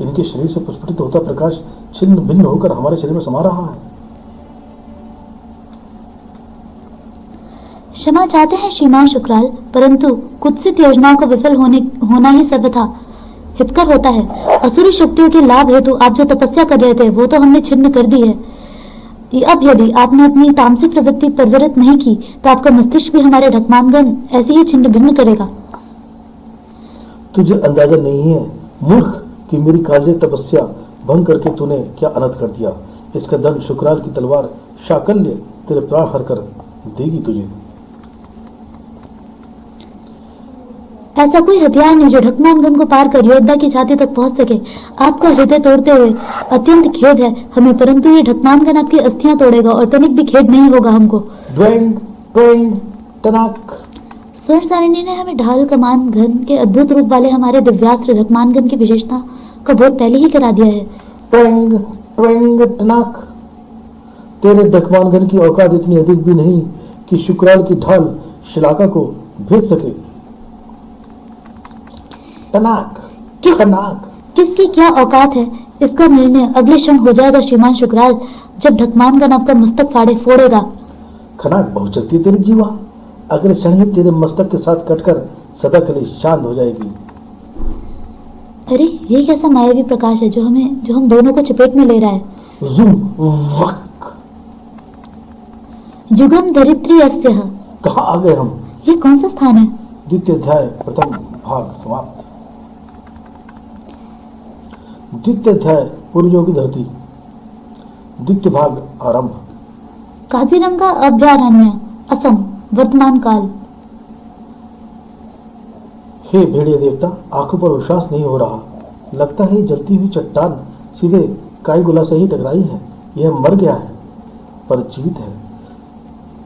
इनके शरीर से प्रस्फुटित होता प्रकाश छिन्न भिन्न होकर हमारे शरीर में समा रहा है। क्षमा चाहते हैं श्रीमान शुक्राल, परंतु कुत्सित योजनाओं का विफल होना ही सर्वथा हितकर होता है। असुरी शक्तियों के लाभ हेतु आप जो तपस्या कर रहे थे, वो तो हमने छिन्न कर दी है। अब यदि आपने अपनी तामसिक प्रवृत्ति परवरित नहीं की, तो आपका मस्तिष्क भी हमारे ढकमानगन ऐसे ही छिन्न भिन्न करेगा। तुझे अंदाजा नहीं है मूर्ख कि मेरी काल्य तपस्या भंग करके तूने क्या अनर्थ कर दिया। इसका दंड शुक्राल की तलवार शाकल्य तेरे प्राण हर कर देगी तुझे। ऐसा कोई हथियार नहीं जो ढकमानगन को पार कर योद्धा की छाती तक पहुंच सके। आपका हृदय तोड़ते हुए अत्यंत खेद है हमें, परंतु ये ढकमानगन आपकी अस्थियां तोड़ेगा और तनिक भी खेद नहीं होगा हमको। ड्वेंग, ट्वेंग, टनाक। स्वर्ण सारिणी ने हमें ढाल कमान घन के अद्भुत रूप वाले हमारे दिव्यास्त्र ढकमानगन की विशेषता का बोध पहले ही करा दिया है। Taung, Taung, टनाक। तेरे ढकमानगन की औकात इतनी अधिक भी नहीं कि शुक्राल की ढाल शिलाका को भेद सके। टनाक, टनाक। किसकी क्या औकात है, इसका निर्णय अगले क्षण हो जाएगा श्रीमान शुक्राल, जब ढकमानगन आपका मस्तक फोड़ेगा। खनाक बहुत चलती है तेरी जीवा, अगले क्षण ही तेरे मस्तक के साथ कटकर सदा के लिए शांत हो जाएगी। अरे ये कैसा मायावी प्रकाश है जो हम दोनों को चपेट में ले रहा है। ज़ूम, वक। युगम धरित्री अस्यः। कहाँ आ गए हम? ये कौन सा स्थान है? द्वितीय अध्याय प्रथम भाग समाप्त। द्वितीय अध्याय पूर्वजों की धरती, द्वितीय भाग आरंभ। काजीरंगा अभयारण्य, असम, वर्तमान काल। हे भेड़िया देवता, आंखों पर विश्वास नहीं हो रहा। लगता है जलती हुई चट्टान सीधे काईगुला से ही टकराई है। यह मर गया है पर जीवित है।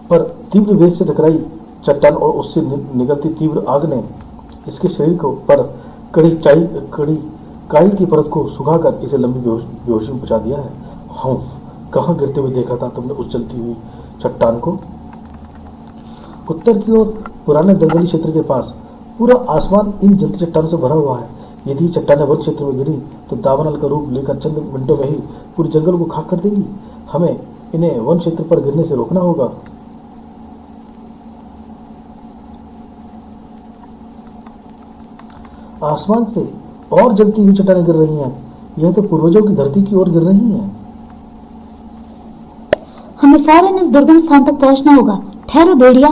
पर तीव्र वेग से टकराई चट्टान और उससे निकलती तीव्र आग ने इसके शरीर को पर कड़ी काई की परत को सुखाकर इसे लंबी बेहोशी में पहुंचा दिया है। हाँ, कहाँ गिरते हुए देखा था तुमने उस जलती हुई चट्टान को? उत्तर की ओर पुराने दलदली क्षेत्र के पास पूरा आसमान इन जलती चट्टानों से भरा हुआ है। यदि चट्टानें वन क्षेत्र में गिरी तो दावानल का रूप लेकर चंद मिनटों में ही पूरे जंगल को खाक कर देगी। हमें इन्हें वन क्षेत्र पर गिरने से रोकना होगा। आसमान से और जलती हुई चट्टानें गिर रही हैं। यह तो पूर्वजों की धरती की ओर गिर रही हैं। हमें फौरन इस दुर्गम स्थान तक पहुंचना होगा। ठहरो भेड़िया,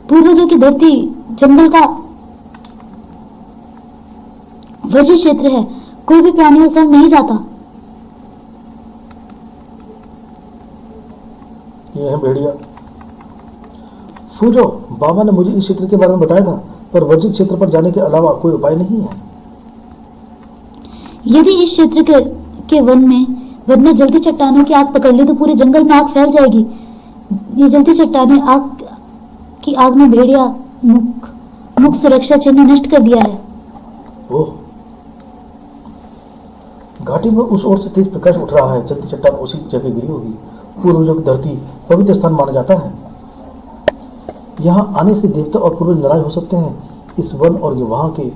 पूर्वजों की धरती जंगल का वर्जित क्षेत्र है। कोई भी प्राणी उस ओर नहीं जाता। ये है भेड़िया। फूजो, बाबा ने मुझे इस क्षेत्र के बारे में बताया था, पर वर्जित क्षेत्र पर जाने के अलावा कोई उपाय नहीं है। यदि इस क्षेत्र के वन में जलती चट्टानों की आग पकड़ ली तो पूरे जंगल में आग फैल जाएगी। ये जलती चट्टानें आग में भेड़िया मुख सुरक्षा चिन्ह नष्ट कर दिया है। ओह, घाटी में उस ओर से तेज प्रकाश उठ रहा है। जलती चट्टान उसी जगह गिरी होगी। पूर्वजों की धरती पवित्र स्थान माना जाता है। यहाँ आने से देवता और पूर्वज नाराज हो सकते हैं। इस वन और वहां के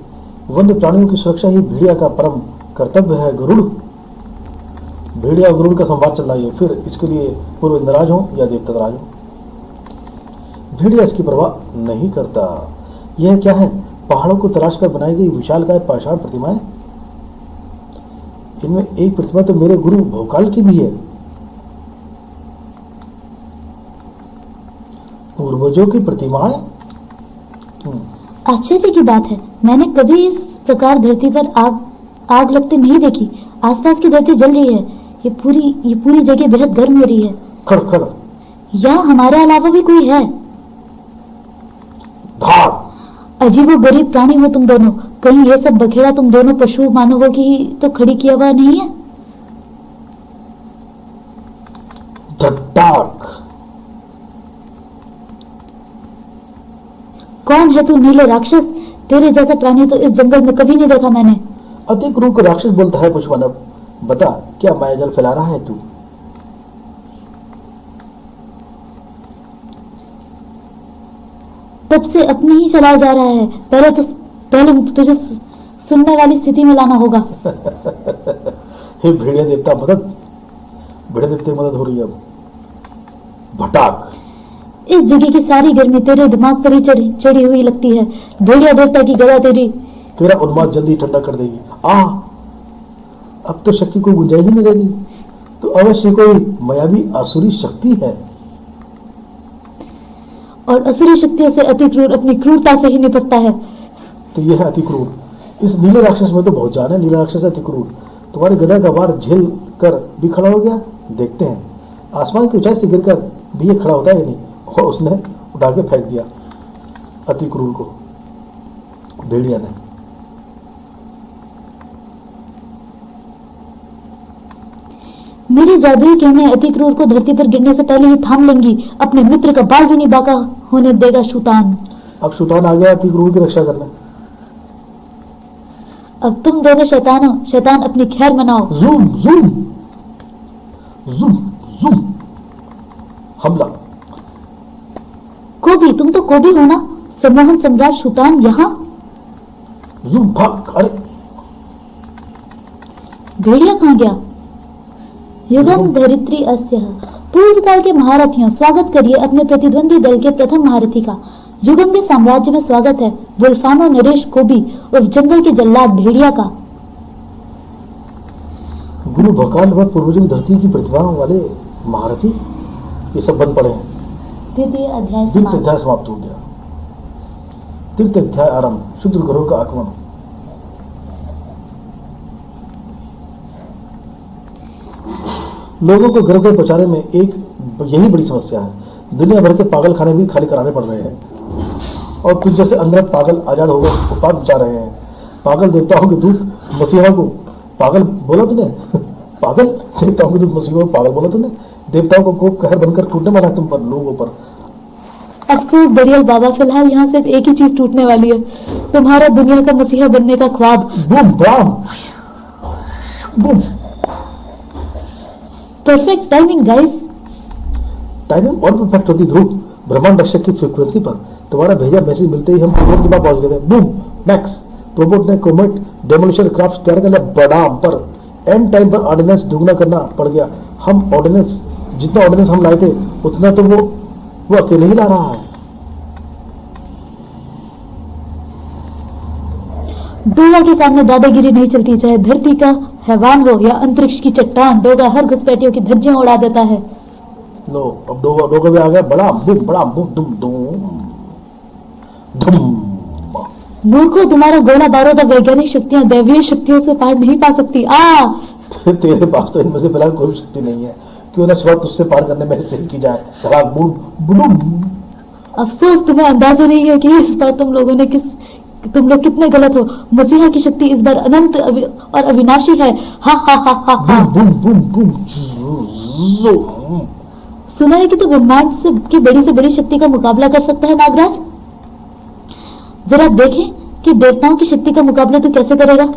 वन्य प्राणियों की सुरक्षा ही भेड़िया का परम कर्तव्य है। गरुड़, भेड़िया और गरुड़ का संवाद चल रहा है। फिर इसके लिए पूर्वज नाराज हो या देवता नाराज हो, भेड़िया इसकी परवाह नहीं करता। यह क्या है? पहाड़ों को तराश कर बनाई गई विशालकाय पाषाण प्रतिमाएं। इनमें एक प्रतिमा तो मेरे गुरु भोकाल की भी है। पूर्वजों की प्रतिमाएं। आश्चर्य की बात है, मैंने कभी इस प्रकार धरती पर आग लगते नहीं देखी। आसपास की धरती जल रही है। ये पूरी जगह बेहद गर्म हो रही है। खड़ खड़, यहाँ हमारे अलावा भी कोई है? धाड़। अजीबो गरीब प्राणी हो तुम दोनों। कहीं ये सब बखेड़ा तुम दोनों पशु मानवों की तो खड़ी किया हुआ नहीं है? धट्टाक। कौन है तू नीले राक्षस? तेरे जैसा प्राणी तो इस जंगल में कभी नहीं देखा मैंने। अति क्रूर को राक्षस बोलता है पुष्पमानव। बता, क्या मायाजाल फैला रहा है तू? तब से अपने ही चला जा रहा है। पहले तुझे सुनने वाली स्थिति में लाना होगा। हे भेड़िया देवता मदद। भेड़िया देवता की मदद हो रही है अब। भटाक। इस जगह की सारी गर्मी तेरे दिमाग पर ही चढ़ी हुई लगती है। भेड़िया देवता की गदा तेरा उन्माद जल्दी ठंडा कर देगी। अब तो शक्ति को गुंजाइश ही नहीं रहेगी। तो अवश्य कोई मायावी आसुरी शक्ति है। और असुरी शक्तियों से अति क्रूर अपनी क्रूरता से ही निपटता है। तो यह है अति क्रूर। इस नीले राक्षस में तो बहुत जान है। नीला राक्षस अति क्रूर। तुम्हारे गदा का वार झेल कर भी खड़ा हो गया। देखते हैं आसमान की ऊंचाई से गिरकर भी ये खड़ा होता है नहीं। और उसने उठा के फेंक दिया अति क्रूर को, भेड़िया ने। मेरी जादुई किरणें अति क्रूर को धरती पर गिरने से पहले ही थाम लेंगी। अपने मित्र का बाल भी नहीं बाका होने देगा शैतान। अब शैतान आ गया अति क्रूर की रक्षा करने। अब तुम दोनों शैतान अपनी खैर मनाओ। Zoom zoom zoom zoom. हमला। कोबी, तुम तो कोबी हो ना? सम्मोहन सम्राट शैतान यहाँ। जूम भाग। अरे भेड़िया कहाँ गया? युगम धरित्री अस्य। पूर्व काल के महारथियों, स्वागत करिए अपने प्रतिद्वंदी दल के प्रथम महारथी का। युगम के साम्राज्य में स्वागत है बुल्फानो नरेश कोबी उर्फ जंगल के जल्लाद भेड़िया का। गुरु भोकाल व पूर्वजों की धरती की प्रतिभा वाले महारथी ये सब बन पड़े हैं। द्वितीय अध्याय समाप्त हो गया। तृतीय अध्याय आरंभ, क्षुद्र ग्रहों का आगमन। लोगों को गर्भ पहुंचाने में एक यही बड़ी समस्या है। दुनिया भर के पागल खाने भी खाली कराने पड़ रहे हैं और तुझ जैसे अंदर पागल आजाद होकर उपात जा रहे हैं। पागल देवताओं के दूत मसीहा को पागल बोला तूने? पागल देवताओं के दूत मसीहा को पागल बोला तूने? देवताओं को कोप कहर बनकर टूटने वाला है तुम पर, लोगों पर। अफसोस दरियल बाबा, फिलहाल यहाँ सिर्फ एक ही चीज टूटने वाली है, तुम्हारा दुनिया का मसीहा बनने का ख्वाब। Boom bam boom. Perfect timing guys. Timing और परफेक्ट होती ध्रुव। ब्रह्मांड रक्षक की फ्रीक्वेंसी पर तुम्हारा भेजा मैसेज मिलते ही हम प्रोबोट के पास पहुंच गए थे। Boom max. प्रोबोट ने कोमेट डेमोलिशन क्राफ्ट तैयार कर लिया बडाम पर। एंड टाइम पर ऑर्डिनेंस दुगना करना पड़ गया। हम ऑर्डिनेंस जितना ऑर्डिनेंस हम लाए थे उतना तो वो अकेले ही ला रहा है। डोगा के सामने दादागिरी नहीं चलती, चाहे धरती का हैवान हो या अंतरिक्ष की चट्टान। डोगा हर घुसपैठियों की धज्जियां उड़ा देता है। लो अब डोगा भी आ गया। बड़ा बूम दुम दुम धुम। मूर्खों, तुम्हारा गोला बारूद और वैज्ञानिक शक्तियां दैवीय शक्तियों से पार नहीं पा सकती। तेरे पास तो इनमें से फिलहाल कोई शक्ति नहीं है। क्यों ना शर्त उससे पार करने में से की जाए। धड़ाक बूम बुडुम। अफसोस तुम्हें अंदाजा नहीं है कि इस बार तुम लोग कितने गलत हो। मसीहा की शक्ति इस बार अनंत और अविनाशी है। हा हा हा हा हा। Boom boom boom. सुना है कि तू ब्रह्मांड की बड़ी से बड़ी शक्ति का मुकाबला कर सकता है नागराज। जरा देखें कि देवताओं की शक्ति का मुकाबला तू कैसे करेगा।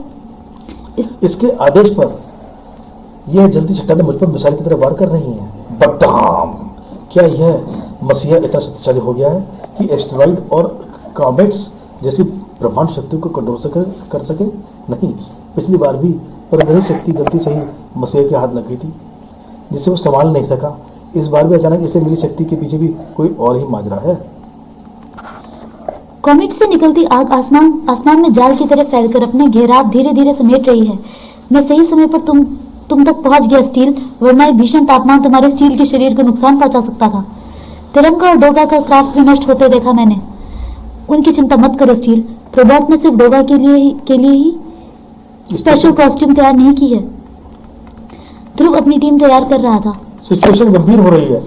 इसके आदेश पर यह जल्दी चट्टानें मुझ पर मिसाइल की तरह वार कर रही हैं। बटाम। क्या यह मसीहा इतना शक्तिशाली हो गया है कि एस्टेरॉइड और कॉमेट्स जैसी ब्रह्मांड शक्ति को कंट्रोल कर सके? नहीं, पिछली बार भी परग्रही शक्ति गलती से ही मसीहा के हाथ लग गई थी, जिसे वो संभाल नहीं सका। इस बार भी अचानक इसे मिली शक्ति के पीछे भी कोई और ही माजरा है। कॉमेट से निकलती आग आसमान में जाल की तरह फैलकर अपने घेराव धीरे धीरे समेट रही है। मैं सही समय पर तुम तक पहुंच गया स्टील, वरना यह भीषण तापमान तुम्हारे स्टील के शरीर को नुकसान पहुंचा सकता था। तिरंगा और डोगा का क्राफ्ट भी नष्ट होते देखा मैंने। उनकी चिंता मत करो स्टील। प्रोबॉट ने सिर्फ डोगा के लिए ही स्पेशल कॉस्ट्यूम तैयार नहीं की है। ध्रुव अपनी टीम तैयार कर रहा था। सिचुएशन गंभीर हो रही है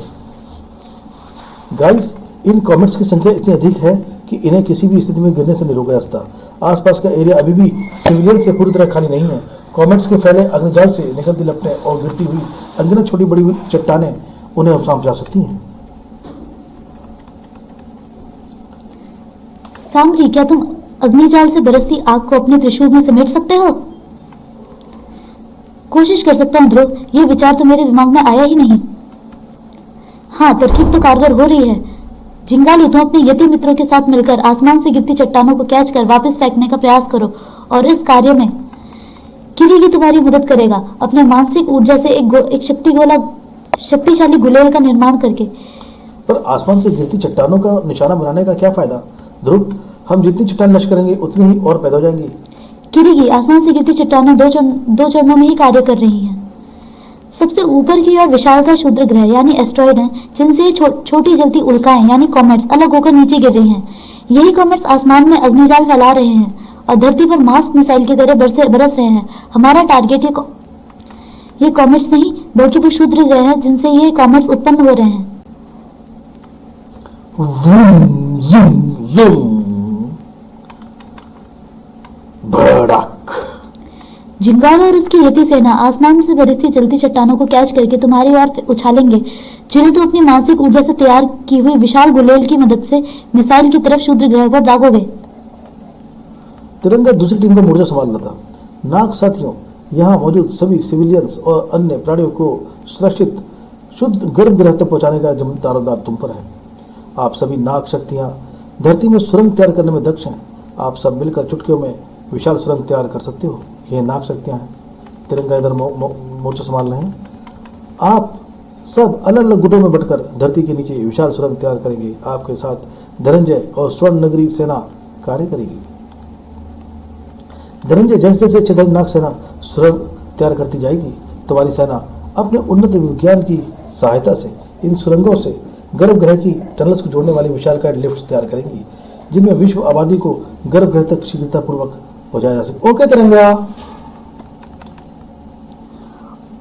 गाइस। इन कॉमेट्स की संख्या इतनी अधिक है कि इन्हें किसी भी स्थिति में गिरने से नहीं रोका जा सकता। आसपास का एरिया अभी भी सिविलियन से पूरी तरह खाली नहीं है। कॉमेट्स के फैले अग्निजाल से निकलती लपटें और गिरती हुई अनगिनत छोटी बड़ी चट्टानें उन्हें नुकसान पहुंचा सकती हैं। सामरी, क्या तुम अग्निजाल से बरसती आग को अपने त्रिशूल में समेट सकते हो? कोशिश कर सकता हूं ध्रुव, यह विचार तो मेरे दिमाग में आया ही नहीं। हाँ, तरकीब तो कारगर हो रही है। जिंगालू, तुम अपने यति मित्रों के साथ मिलकर आसमान से गिरती चट्टानों को कैच कर वापस फेंकने का प्रयास करो और इस कार्य में किरीगी तुम्हारी मदद करेगा, अपने मानसिक ऊर्जा से एक शक्तिशाली गुलेल का निर्माण करके। पर आसमान से गिरती चट्टानों का निशाना बनाने का क्या फायदा ध्रुव? हम जितनी चट्टान नष्ट करेंगे उतनी ही और पैदा हो जाएंगी। किरीगी, आसमान से गिरती चट्टानें दो चरणों में ही कार्य कर रही हैं। सबसे ऊपर की ओर विशालकाय क्षुद्र ग्रह यानी एस्ट्रॉइड हैं, जिनसे छोटी जलती उल्काएं यानी कॉमेट्स अलग होकर नीचे गिर रही हैं। यही कॉमेट्स आसमान में अग्निजाल फैला रहे हैं और धरती पर मास्क मिसाइल की तरह बरस रहे हैं। हमारा टारगेट ये कॉमेट्स नहीं बल्कि वो क्षुद्र ग्रह हैं जिनसे ये कॉमेट्स उत्पन्न हो रहे हैं। वूम, ज़ूम, ज़ूम। भड़क। जिंगाल और उसकी यति सेना आसमान से बरसती जलती चट्टानों को कैच करके तुम्हारी ओर उछालेंगे, जिन्हें तुम अपनी मानसिक ऊर्जा से तैयार की हुई विशाल गुलेल की मदद से मिसाइल की तरफ क्षुद्र ग्रह पर दागोगे। तिरंगा दूसरी टीम का मोर्चा संभाल रहा था। नाग साथियों, यहाँ मौजूद सभी सिविलियंस और अन्य प्राणियों को सुरक्षित शुद्ध गर्भगृह तक पहुंचाने का जिम्मेदार तुम पर है। आप सभी नाग शक्तियां धरती में सुरंग तैयार करने में दक्ष हैं। आप सब मिलकर चुटकियों में विशाल सुरंग तैयार कर सकते हो। ये नाग शक्तियां हैं। तिरंगा इधर मोर्चा संभाल रहे हैं। आप सब अलग अलग गुटों में बंटकर धरती के नीचे विशाल सुरंग तैयार करेंगे। आपके साथ धनंजय और स्वर्ण नगरी सेना कार्य करेगी। धनंजय, जैसे जैसे अच्छे नाग सेना सुरंग तैयार करती जाएगी, तुम्हारी सेना अपने उन्नत विज्ञान की सहायता से इन सुरंगों से गर्भगृह की टनल्स को जोड़ने वाली विशालकाय लिफ्ट तैयार करेंगी। जिनमें विश्व आबादी को गर्भगृह तक शीघ्रतापूर्वक पहुंचाया जा सके। ओके तिरंगा।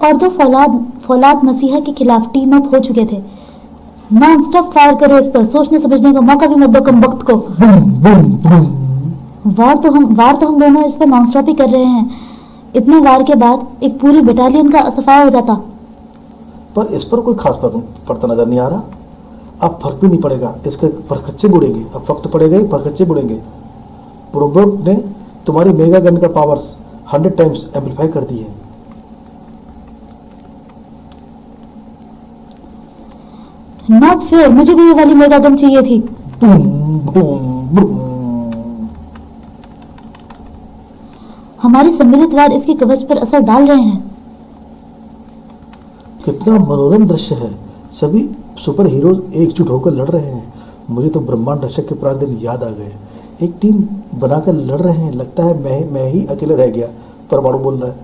और दो फौलाद मसीहा के खिलाफ टीम अप हो चुके थे। नॉन स्टॉप फायर करो इस पर, सोचने समझने का मौका भी मत दो कम वक्त को। Boom boom boom. वार तो हम दोनों इस पर नॉन स्टॉप ही कर रहे हैं। इतने वार के बाद एक पूरी बटालियन का सफाया हो जाता। पर इस पर कोई खास पड़ता नजर नहीं आ रहा। अब फर्क भी नहीं पड़ेगा, इसके परखच्चे बुड़ेंगे। अब वक्त पड़ेगा ही, परखच्चे बुड़ेंगे। प्रोबोट ने तुम्हारी मेगा गन का पावर्स 100 टाइम्स एम्पलीफाई कर दी है। नॉट फेयर, मुझे भी ये वाली मेगा गन चाहिए थी। Boom boom boom. हमारे सम्मिलित वार इसके कवच पर असर डाल रहे हैं। कितना मनोरम दृश्य है। सभी सुपर हीरोज एकजुट होकर लड़ रहे हैं। मुझे तो ब्रह्मांड रक्षक के पुराने दिन याद आ गए। एक टीम बनाकर लड़ रहे हैं। लगता है मैं ही अकेले रह गया। परमाणु बोल रहा है,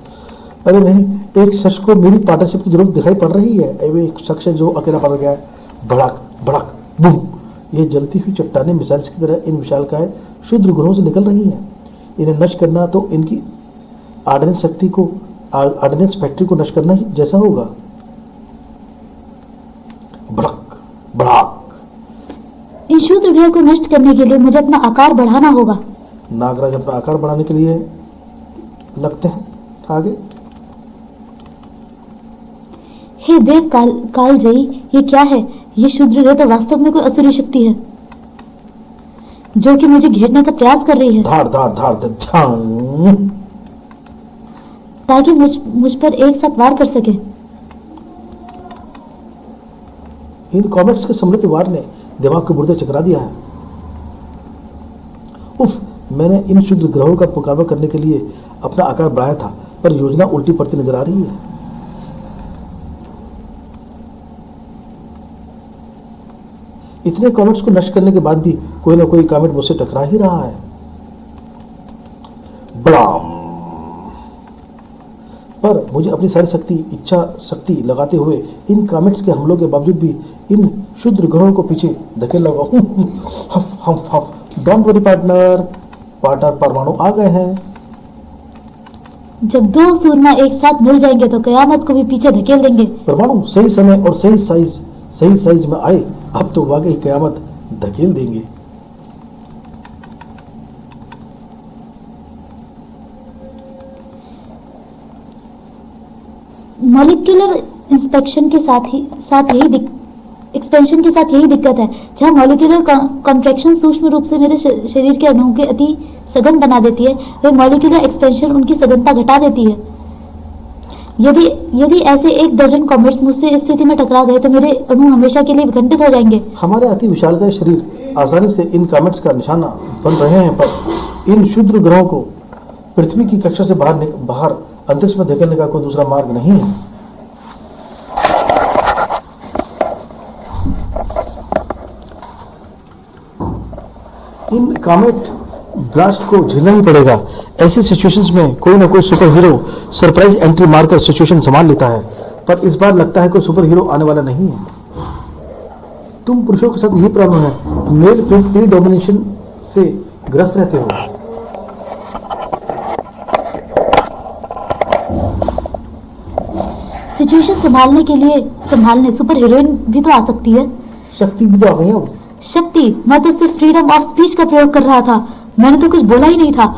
अरे नहीं, एक शख्स को मेरी पार्टनरशिप की जरूरत दिखाई पड़ रही है। वो एक शख्स है जो अकेला पड़ गया है। भड़क भड़क बूम। ये जलती हुई चट्टानें मिसाइल्स की तरह इन विशालकाय क्षुद्र ग्रहों से निकल रही हैं। इन्हें नष्ट करना तो इनकी आर्डिनेंस फैक्ट्री को नष्ट करना ही जैसा होगा। भड़क भड़क। इन क्षुद्र ग्रह को नष्ट करने के लिए मुझे अपना आकार बढ़ाना होगा। नागराज अपना आकार बढ़ाने के लिए लगते हैं आगे। हे देव कालजयी, ये क्या है? ये क्षुद्र ग्रह तो वास्तव में कोई असुरी शक्ति है जो कि मुझे घेरने का प्रयास कर रही है। धार धार धार धार, ताकि मुझ पर एक साथ वार कर सके। इन कॉमेट्स के समृद्ध वार ने दिमाग को बुर्दे चकरा दिया है। उफ, मैंने इन क्षुद्र ग्रहों का मुकाबला करने के लिए अपना आकार बढ़ाया था, पर योजना उल्टी पड़ती नजर आ रही है। इतने कॉमेट्स को नष्ट करने के बाद भी कोई ना कोई कॉमेट मुझसे टकरा ही रहा है। ब्लाम। पर मुझे अपनी सारी इच्छा शक्ति लगाते हुए इन कॉमेट्स के हमलों के बावजूद भी इन क्षुद्र ग्रहों को पीछे धकेल लगा। डोंट वरी पार्टनर, परमाणु आ गए हैं। जब दो सूरमा एक साथ मिल जाएंगे तो कयामत को भी पीछे धकेल देंगे। परमाणु सही समय और सही साइज में आए, अब तो वाकई कयामत धकेल देंगे। मॉलिक्यूलर एक्सपेंशन के साथ यही दिक्कत है। जहाँ मॉलिक्यूलर कॉन्ट्रैक्शन सूक्ष्म रूप से मेरे शरीर के अणुओं के अति सघन बना देती है, वह मॉलिक्यूलर एक्सपेंशन उनकी सघनता घटा देती है। यदि ऐसे 1 दर्जन कॉमेट्स मुझसे इस स्थिति में टकरा गए तो मेरे अणु हमेशा के लिए विखंडित हो जाएंगे। हमारे अति विशालकाय शरीर आसानी से इन कॉमेट्स का निशाना बन रहे हैं, पर इन क्षुद्र ग्रहों को पृथ्वी की कक्षा से बाहर अंतरिक्ष में धकेलने का कोई दूसरा मार्ग नहीं है। इन कॉमेट ब्लास्ट को झेलना ही पड़ेगा। ऐसे सिचुएशंस में कोई ना कोई सुपर हीरो सरप्राइज एंट्री मारकर सिचुएशन संभाल लेता है, पर इस बार लगता है कोई सुपर हीरो आने वाला नहीं है। तुम पुरुषों के साथ यही प्रॉब्लम है, मेल फ्री डोमिनेशन से ग्रस्त रहते हो। सिचुएशन संभालने सुपर हीरोइन भी तो आ सकती है। शक्ति भी तो आ गई है। शक्ति? मैं तो सिर्फ फ्रीडम ऑफ स्पीच का प्रयोग कर रहा था, मैंने तो कुछ बोला ही नहीं था।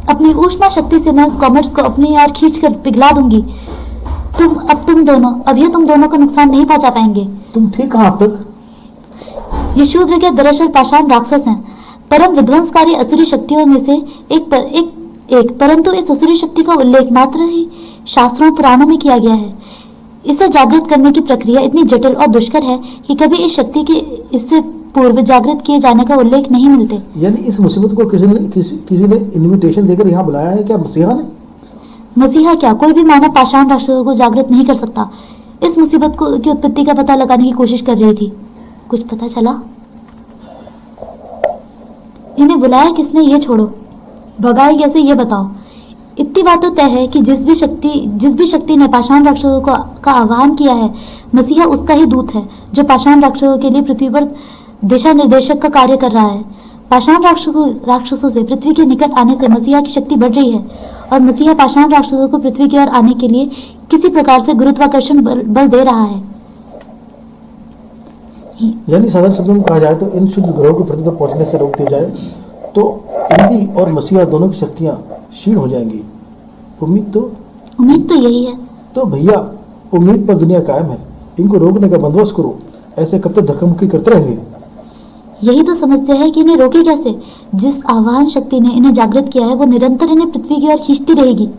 अपनी ऊष्मा शक्ति से मैं इस कॉमेट्स को अपनी यार खींचकर पिघला दूंगी। तुम दोनों का नुकसान नहीं पहुंचा पाएंगे। तुम थे कहां अब तक? ये शूद्र के दरअसल पाषाण राक्षस हैं, परम विध्वंसकारी असुरी शक्तियों में से एक, परंतु इस असुरी शक्ति का उल्लेख मात्र ही शास्त्रों पुराणों में किया गया है। इसे जागृत करने की प्रक्रिया इतनी जटिल और दुष्कर है कि कभी इस शक्ति के इससे पूर्व जागृत किए जाने का उल्लेख नहीं मिलते। यानी इस मुसीबत को किसी ने इनविटेशन देकर यहाँ बुलाया है क्या? मसीहा ने? मसीहा क्या, कोई भी मानव पाषाण राक्षसों को जागृत नहीं कर सकता। इस मुसीबत की उत्पत्ति का पता लगाने की कोशिश कर रही थी। कुछ पता चला? इन्हें बुलाया किसने ये छोड़ो, भगाई कैसे ये बताओ। इतनी बात तो तय है कि जिस भी शक्ति ने पाषाण राक्षसों का आह्वान किया है, मसीहा उसका ही दूत है जो पाषाण राक्षसों के लिए पृथ्वी पर दिशा निर्देशक का कार्य कर रहा है। पाषाण राक्षसों से पृथ्वी के निकट आने से मसीहा की शक्ति बढ़ रही है और मसीहा पाषाण राक्षसों को पृथ्वी की ओर आने के लिए किसी प्रकार से गुरुत्वाकर्षण बल दे रहा है। यानी साधारण शब्दों में कहा जाए तो इन शुद्ध ग्रहों को पृथ्वी तक पहुंचने से रोक दिया जाए तो इनकी और मसीहा दोनों की शक्तियां क्षीण हो जाएंगी। उम्मीद तो यही है। तो भैया, उम्मीद पर दुनिया कायम है। इनको रोकने का बंदोबस्त करो। ऐसे कब तक धक्का-मुक्की करते रहेंगे? यही तो समस्या है कि इन्हें रोके कैसे। जिस आह्वान शक्ति ने इन्हें जागृत किया है वो निरंतर इन्हें पृथ्वी की ओर खींचती रहेगी।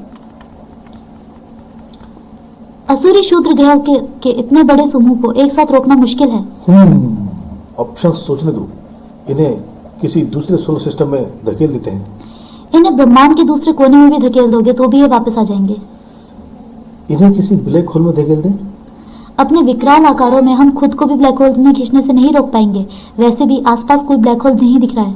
असुरी शूद्र ग्रहों के इतने बड़े समूह को एक साथ रोकना मुश्किल है। ऑप्शन सोचने दो। इन्हें किसी दूसरे सोलर सिस्टम में धकेल देते हैं। इन्हें ब्रह्मांड के दूसरे कोने में भी धकेल दोगे तो भी ये वापस आ जाएंगे। इन्हें किसी ब्लैक होल में धकेल दें। अपने विकराल आकारों में हम खुद को भी ब्लैक होल में खींचने से नहीं रोक पाएंगे। वैसे भी आसपास कोई ब्लैक होल नहीं दिख रहा है।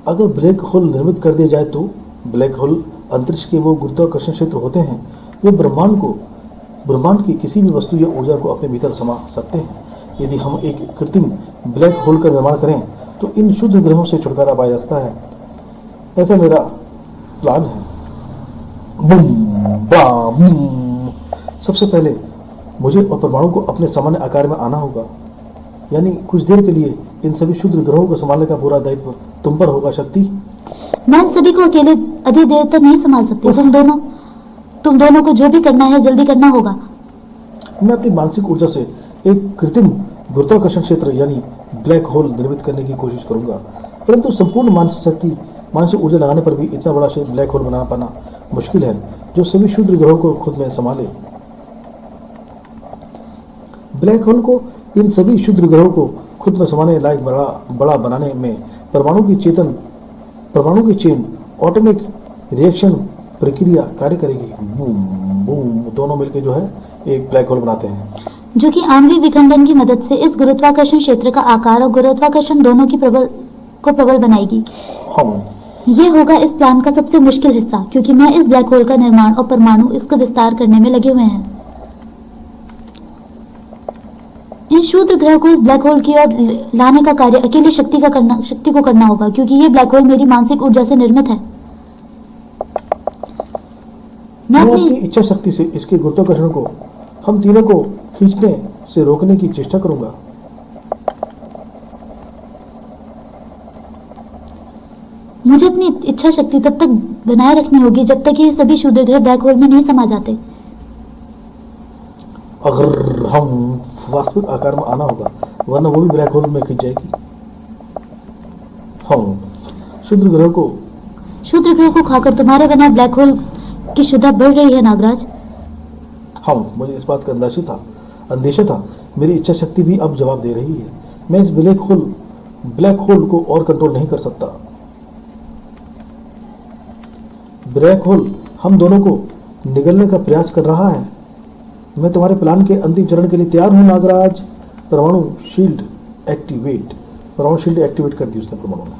अगर ब्लैक होल निर्मित कर दिया जाए तो ब्लैक होल अंतरिक्ष के वो गुरुत्वाकर्षण क्षेत्र होते हैं जो ब्रह्मांड की किसी भी वस्तु या ऊर्जा को अपने भीतर समा सकते हैं। यदि हम एक कृत्रिम ब्लैक होल का निर्माण करें तो इन शुद्ध ग्रहों से छुटकारा पाया जाता है। ऐसा मेरा प्लान है। Boom bam. सबसे पहले मुझे और परमाणु को अपने सामान्य आकार में आना होगा। यानी कुछ देर के लिए इन सभी शुद्ध ग्रहों को संभालने का पूरा दायित्व तुम पर होगा शक्ति। मैं सभी को अकेले अधिक देर तक नहीं संभाल सकती। तुम दोनों को जो भी करना है जल्दी करना होगा। मैं अपनी मानसिक ऊर्जा से एक कृत्रिम गुरुत्वाकर्षण क्षेत्र यानी ब्लैक होल निर्मित करने की कोशिश करूंगा, परंतु संपूर्ण मानसिक ऊर्जा लगाने पर भी इतना बड़ा ब्लैक होल बना पाना मुश्किल है जो सभी शुद्ध ग्रहों को खुद में संभाले। ब्लैक होल को इन सभी शुद्ध ग्रहों को खुद में समाने लायक बड़ा बनाने में परमाणु की चेन ऑटोमिक रिएक्शन प्रक्रिया कार्य करेगी। बूम बूम दोनों मिलकर जो है एक ब्लैक होल बनाते हैं जो कि आणविक विखंडन की मदद से इस गुरुत्वाकर्षण क्षेत्र का आकार और गुरुत्वाकर्षण दोनों की प्रबल बनाएगी। ये होगा इस प्लान का सबसे मुश्किल हिस्सा क्योंकि मैं इस ब्लैक होल का निर्माण और परमाणु इसका विस्तार करने में लगे हुए हैं। इन शूद्र ग्रह को इस ब्लैक होल की ओर लाने का कार्य अकेले शक्ति को करना होगा क्योंकि ये ब्लैक होल मेरी मानसिक ऊर्जा से निर्मित है। मैं अपनी इच्छा शक्ति से इसके गुरुत्वाकर्षण को हम तीनों को खींचने से रोकने की चेष्टा करूंगा। मुझे अपनी इच्छा शक्ति तब तक बनाए रखनी होगी जब तक ये सभी शूद्र ग्रह ब्लैक होल में नहीं समा जाते। अगर हम वास्तविक आकार में आना होगा वरना वो भी ब्लैक होल में खींच जाएगी। शुद्र ग्रह को खाकर तुम्हारे बना ब्लैक होल की शुद्धता बढ़ रही है नागराज। मुझे इस बात का अंदेशा था। मेरी इच्छा शक्ति भी अब जवाब दे रही है। मैं इस ब्लैक होल को और कंट्रोल नहीं कर सकता। ब्लैक होल हम दोनों को निगलने का प्रयास कर रहा है। मैं तुम्हारे प्लान के अंतिम चरण के लिए तैयार हूं नागराज। परमाणु शील्ड एक्टिवेट कर दी उसने परमाणु ने।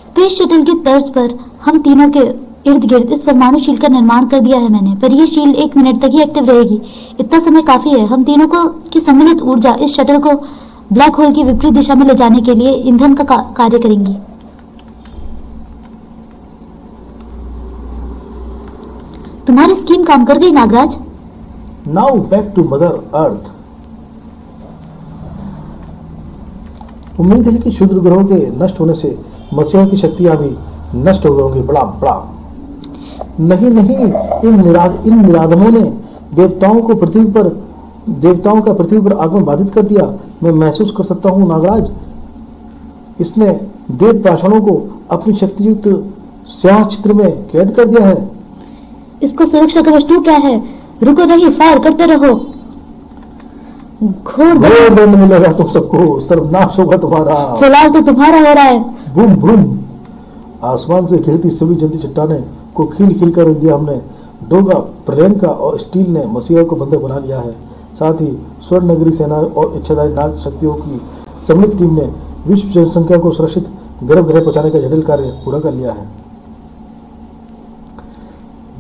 स्पेस शटल की तर्ज पर हम तीनों के इर्द गिर्द इस परमाणु शील्ड का निर्माण कर दिया है मैंने, पर यह शील्ड 1 मिनट तक ही एक्टिव रहेगी। इतना समय काफी है। हम तीनों की सम्मिलित ऊर्जा इस शटल को ब्लैक होल की विपरीत दिशा में ले जाने के लिए ईंधन का कार्य करेंगी। तुम्हारी स्कीम काम कर गई Nagraj. Now back to mother earth. उम्मीद है कि शुद्र ग्रहों के नष्ट होने से मसीहा की शक्तियां भी नष्ट हो गई। बड़ा नहीं, इन निराधमों ने देवताओं का पृथ्वी पर आगमन बाधित कर दिया। मैं महसूस कर सकता हूँ नागराज। इसने देव पाषाणों को अपनी शक्तियुक्त स्याह चित्र में कैद कर दिया है। इसको सुरक्षा कवच टूट रहा है। रुको नहीं, फायर करते रहो। घोर दंड मिलेगा तुम सबको। सर्वनाश होगा तुम्हारा। फिलहाल तो तुम्हारा हो रहा है। बूम बूम आसमान से गिरती सभी जलती चट्टाने को खील कर रख दिया हमने। डोगा, प्रियंका और स्टील ने मसीहा को बंधक बना लिया है। साथ ही स्वर्ण नगरी सेना और इच्छाधारी नाग शक्तियों की सम्मिलित टीम ने विश्व जनसंख्या को सुरक्षित गर्भगृह पहुंचाने का जटिल कार्य पूरा कर लिया है।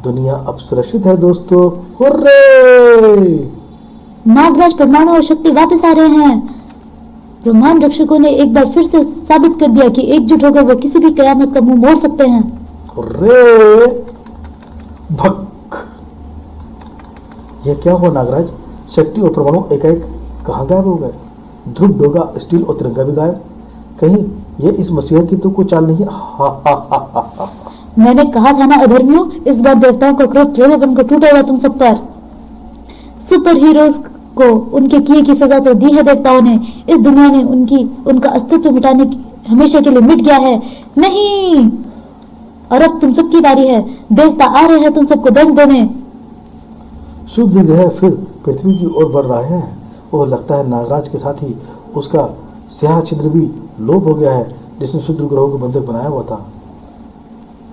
दुनिया अब सुरक्षित है दोस्तों। हुर्रे! नागराज परमाणु और शक्ति वापस आ रहे हैं। ब्रह्मांड रक्षकों ने एक बार फिर से साबित कर दिया कि एकजुट होकर वो किसी भी कयामत का मुंह मोड़ सकते हैं। रे भक, ये क्या हुआ नागराज? शक्ति और परमाणु एकाएक कहाँ गायब हो गए? ध्रुव, डोगा, स्टील और तिरंगा भी गायब। कहीं ये इस मसीहा की तो कोई चाल नहीं है। हा हा हा हा हा। मैंने कहा था ना अधर्मियों, इस बार देवताओं का क्रोध प्रेरक बनकर टूटेगा तुम सब पर। सुपर हीरोज को उनके किए की सजा तो दी है देवताओं ने। इस दुनिया ने उनका अस्तित्व मिटाने की हमेशा के लिए मिट गया है। नहीं, और अब तुम सबकी बारी है। देवता आ रहे हैं तुम सबको दंड देने। शुद्ध ग्रह फिर पृथ्वी की ओर बढ़ रहा है और लगता है नागराज के साथ ही उसका स्याह छिद्र भी लोप हो गया है, जिसने शुद्ध ग्रहों को बंधक बनाया हुआ था।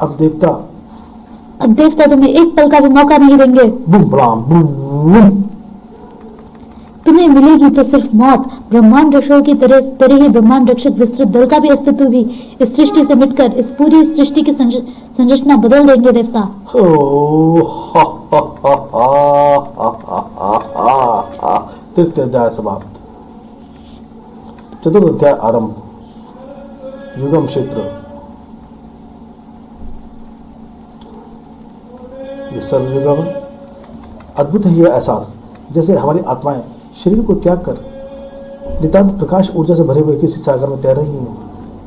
अब देवता तुम्हें एक पल का भी मौका नहीं देंगे। बूम बलाम बूम। तुम्हें मिलेगी तो सिर्फ मौत। ब्रह्मांड रक्षकों की तरह ही ब्रह्मांड रक्षक विस्तृत दल का भी अस्तित्व भी इस सृष्टि से मिटकर इस पूरी सृष्टि की संरचना बदल देंगे देवता। तृतीय अध्याय समाप्त। चतुर्थ अध्याय आरंभ। युगम क्षेत्र। ये सर्वयुगम। अद्भुत है यह एहसास, जैसे हमारी आत्माएं शरीर को त्याग कर नितांत प्रकाश ऊर्जा से भरे हुए किसी सागर में तैर रही हैं।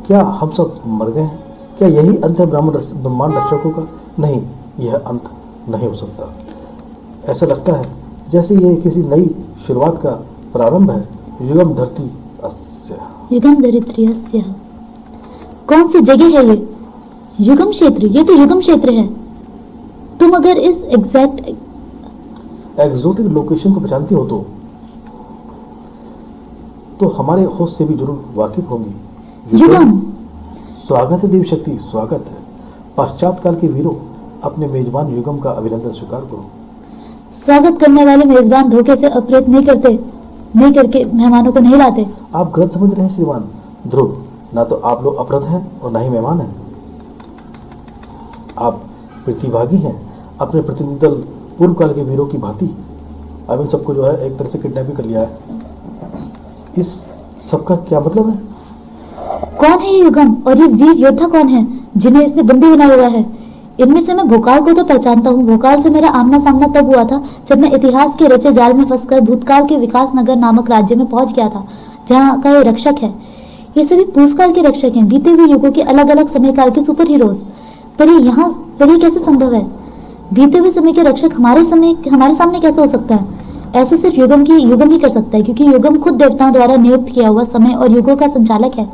क्या हम सब मर गए हैं? क्या यही अंत है ब्रह्मांड रक्षकों का? नहीं, यह अंत नहीं हो सकता। ऐसा लगता है जैसे यह किसी नई शुरुआत का प्रारंभ है। युगम धरती अस्य। युगम धरित्री अस्य। कौन सी जगह है ये? युगम क्षेत्र। ये तो युगम क्षेत्र है। तुम अगर इस एग्जोटिक लोकेशन को पहचानती हो तो हमारे होश से भी जरूर वाकिफ होंगी। युगम। स्वागत है देवी शक्ति, स्वागत है। पश्चात काल के वीरों, अपने मेजबान युगम का अभिनंदन स्वीकार करो। स्वागत करने वाले मेजबान धोखे से अप्रेत नहीं करके मेहमानों को नहीं लाते। आप गलत समझ रहे हैं श्रीमान ध्रुव। ना तो आप लोग अपरत हैं और ना ही मेहमान हैं। आप प्रतिभागी हैं, अपने प्रतिनिधि दल पूर्व काल के वीरों की भांति। अब इन सबको जो है एक तरह से किडनैप भी कर लिया है। इस सबका क्या मतलब है? कौन है ये युगम और ये वीर योद्धा कौन है जिन्हें इसने बंदी बनाया हुआ है? इनमें से मैं भोकाल को तो पहचानता हूँ। भोकाल से मेरा आमना सामना तब हुआ था जब मैं इतिहास के रचे जाल में फंसकर भूतकाल के विकास नगर नामक राज्य में पहुंच गया था, जहाँ का ये रक्षक है। ये सभी पूर्वकाल के रक्षक हैं, बीते हुए युगों के अलग अलग समय काल के सुपर हीरोज। पर ये कैसे संभव है? बीते हुए समय के रक्षक हमारे सामने कैसे हो सकता है? ऐसे सिर्फ युगम ही कर सकता है, क्योंकि युगम खुद देवताओं द्वारा नियुक्त किया हुआ समय और युगों का संचालक है।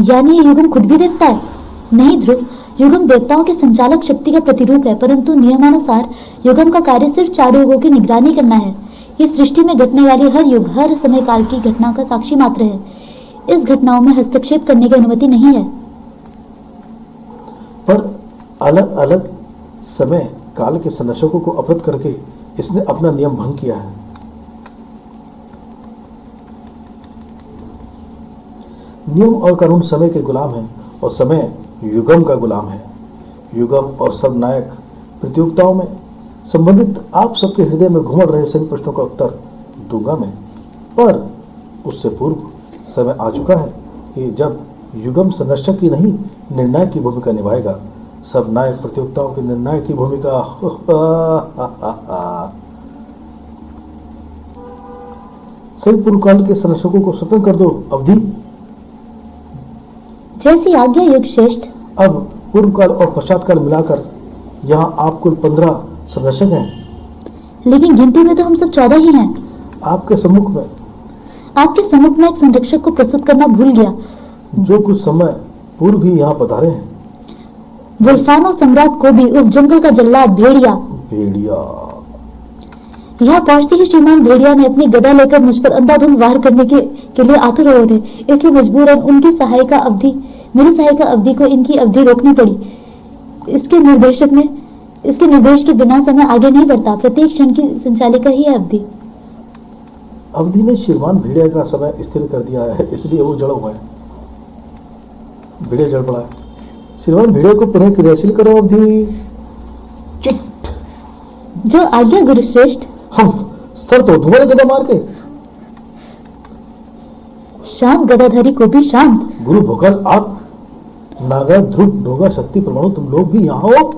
यानी युगम खुद भी देवता है? नहीं ध्रुव, युगम देवताओं के संचालक शक्ति का प्रतिरूप है, परंतु नियमानुसार युगम का कार्य सिर्फ चारों युगों की निगरानी करना है। ये सृष्टि में घटने वाली हर युग, हर समय काल की घटना का साक्षी मात्र है। इस घटनाओं में हस्तक्षेप करने की अनुमति नहीं है। पर अलग अलग समय काल के संरक्षकों को अपहृत करके इसने अपना नियम भंग किया है। नियम और कानून समय के गुलाम हैं और समय युगम का गुलाम है। युगम और सब नायक प्रतियोगिताओं में संबंधित आप सबके हृदय में घुमड़ रहे सभी प्रश्नों का उत्तर दूंगा मैं। पर उससे पूर्व समय आ चुका है कि जब युगम संरक्षक की नहीं, निर्णायक की भूमिका निभाएगा। सब नायक प्रतियोगिताओं के निर्णायक की भूमिका। सभी पूर्व काल के संरक्षकों को स्वतंत्र कर दो। अवधि। जैसी आज्ञा युग श्रेष्ठ। अब पूर्व काल और पश्चात काल मिलाकर यहाँ आप कुल 15 संरक्षक हैं। लेकिन गिनती में तो हम सब 14 ही हैं। आपके सम्मुख में एक संरक्षक को प्रस्तुत करना भूल गया, जो कुछ समय पूर्व भी यहाँ पधारे हैं। वुल्फानो सम्राट को भी उस जंगल का जल्लाद भेड़िया यहाँ पहुंचते ही श्रीमान भेड़िया ने अपनी गदा लेकर मुझ पर अंधाधुंध वार करने के लिए आतुर हो उठे। इसलिए मजबूरन मेरी सहायिका अवधि को इनकी अवधि रोकनी पड़ी। इसके निर्देश के बिना समय आगे नहीं बढ़ता। प्रत्येक क्षण की संचालिका ही है अवधि। अवधि ने श्रीमान भेड़िया का समय स्थिर कर दिया है, इसलिए वो जड़ हुआ है। भेड़िया जड़ पड़ा है। श्रीमान भेड़िया को पुनः क्रियाशील करो। अवधि चिट। जो आज्ञा गुरुश्रेष्ठ। हम सर तो धुआं गदा मार के। शांत गदाधारी को भी शांत। गुरु भोकाल, आप नागराज, ध्रुव, डोगर, शक्ति, परमाणु, तुम लोग भी यहाँ हो।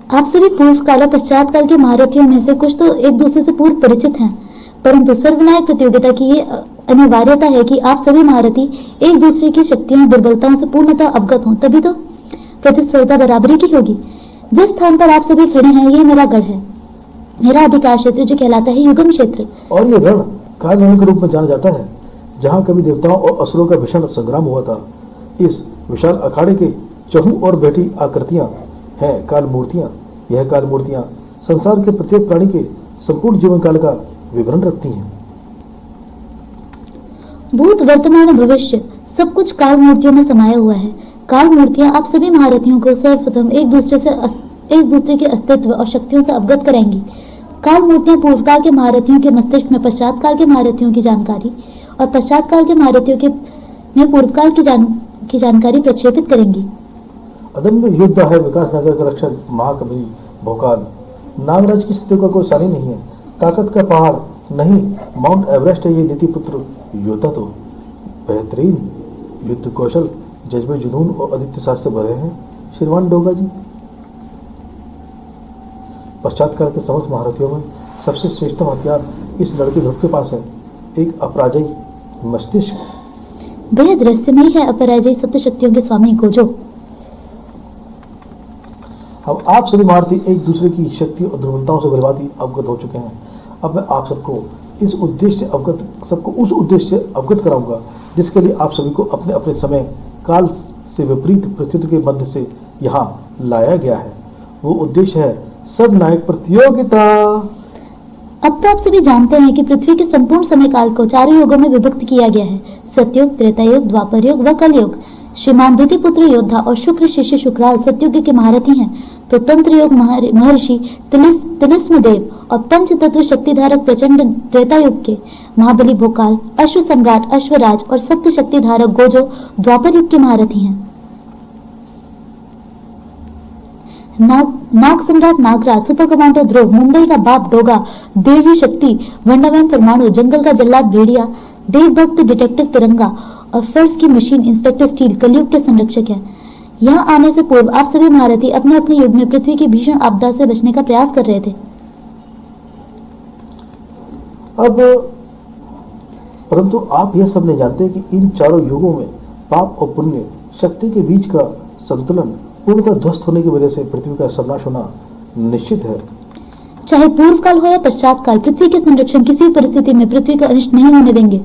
आप सभी पूर्व काल और पश्चात काल के महारथियों में से कुछ तो एक दूसरे से पूर्व परिचित हैं, परंतु सर्वनायक प्रतियोगिता की ये अनिवार्यता है कि आप सभी महारथी एक दूसरे की शक्तियों और दुर्बलताओं से पूर्णतः अवगत हों, तभी तो प्रतिस्पर्धा बराबरी की होगी। जिस स्थान पर आप सभी खड़े हैं, ये मेरा गढ़ है, मेरा अधिकार क्षेत्र, जो कहलाता है युगम क्षेत्र। और ये रण काल रण के रूप में जाना जाता है, जहाँ कभी देवताओं और असुरों का भीषण संग्राम हुआ था। इस विशाल अखाड़े के चहु और बैठी आकृतियां हैं काल मूर्तियां। यह काल मूर्तियां संसार के प्रत्येक प्राणी के संपूर्ण जीवन काल का विवरण रखती हैं। भूत, वर्तमान और भविष्य सब कुछ काल मूर्तियों में समाया हुआ है। काल मूर्तियां आप सभी महारथियों को सर्वप्रथम एक दूसरे के अस्तित्व और शक्तियों से अवगत कराएंगी। काल मूर्तियां पूर्वकाल के महारथियों के मस्तिष्क में पश्चात काल के महारथियों की जानकारी और पश्चात काल के महारथियों के में पूर्वकाल की जानकारी प्रक्षेपित करेंगी। अदम्य योद्धा है विकास नगर का रक्षक महाकवि भोकाल। नागराज की शक्तियों का कोई सानी नहीं है, ताकत का पहाड़ नहीं, माउंट एवरेस्ट है ये नीति पुत्र योद्धा। तो बेहतरीन युद्ध कौशल, जज्बे, जुनून और आदित्य साहस से भरे हैं श्रीमान डोगा जी। पश्चात काल के समस्त महारथियों में सबसे श्रेष्ठतम हथियार इस लड़के ध्रुव के पास है, एक अपराजयी मस्तिष्क। बेहद रहस्यमयी है अपराजयी सप्त शक्तियों के स्वामी गोजो। हम आप सभी महारथी एक दूसरे की शक्ति और दुर्बलताओं से भलीभांति अवगत हो चुके हैं। अब मैं आप सबको उस उद्देश्य से अवगत कराऊंगा जिसके लिए आप सभी को अपने अपने समय काल से विपरीत परिस्थितियों के मध्य से यहाँ लाया गया है। वो उद्देश्य है सब नायक प्रतियोगिता। अब तो आप सभी जानते हैं कि पृथ्वी के संपूर्ण समय काल को 4 युगों में विभक्त किया गया है, सतयुग, त्रेतायुग, द्वापर युग व कलयुग। श्रीमान दिति पुत्र योद्धा और शुक्र शिष्य शुक्राल सतयुग के महारथी हैं, तो तंत्र योग महर्षि तिलिस्म देव और पंच तत्व शक्तिधारक प्रचंड त्रेतायुग के महाबली भोकाल, अश्व सम्राट अश्वराज और सत्य शक्तिधारक गोजो द्वापर युग के महारथी हैं। नाग सम्राट नागराज, सुपर कमांडो ध्रुव, मुंबई का बाप डोगा, देवी शक्ति, वंडरमैन परमाणु, जंगल का जल्लाद भेड़िया, देवभक्त डिटेक्टिव तिरंगा और फर्ज की मशीन इंस्पेक्टर स्टील कलयुग के संरक्षक हैं। यहाँ आने से पूर्व आप सभी महारथी अपने अपने युग में पृथ्वी की भीषण आपदा से बचने का प्रयास कर रहे थे। अब परंतु आप यह सब नहीं जानते कि इन चारों युगों में पाप और पुण्य शक्ति के बीच का संतुलन पूर्णतः ध्वस्त होने की वजह से पृथ्वी का सर्वनाश होना निश्चित है। चाहे पूर्व काल हो या पश्चात काल, पृथ्वी के संरक्षण किसी भी परिस्थिति में पृथ्वी का अनिष्ट नहीं होने देंगे।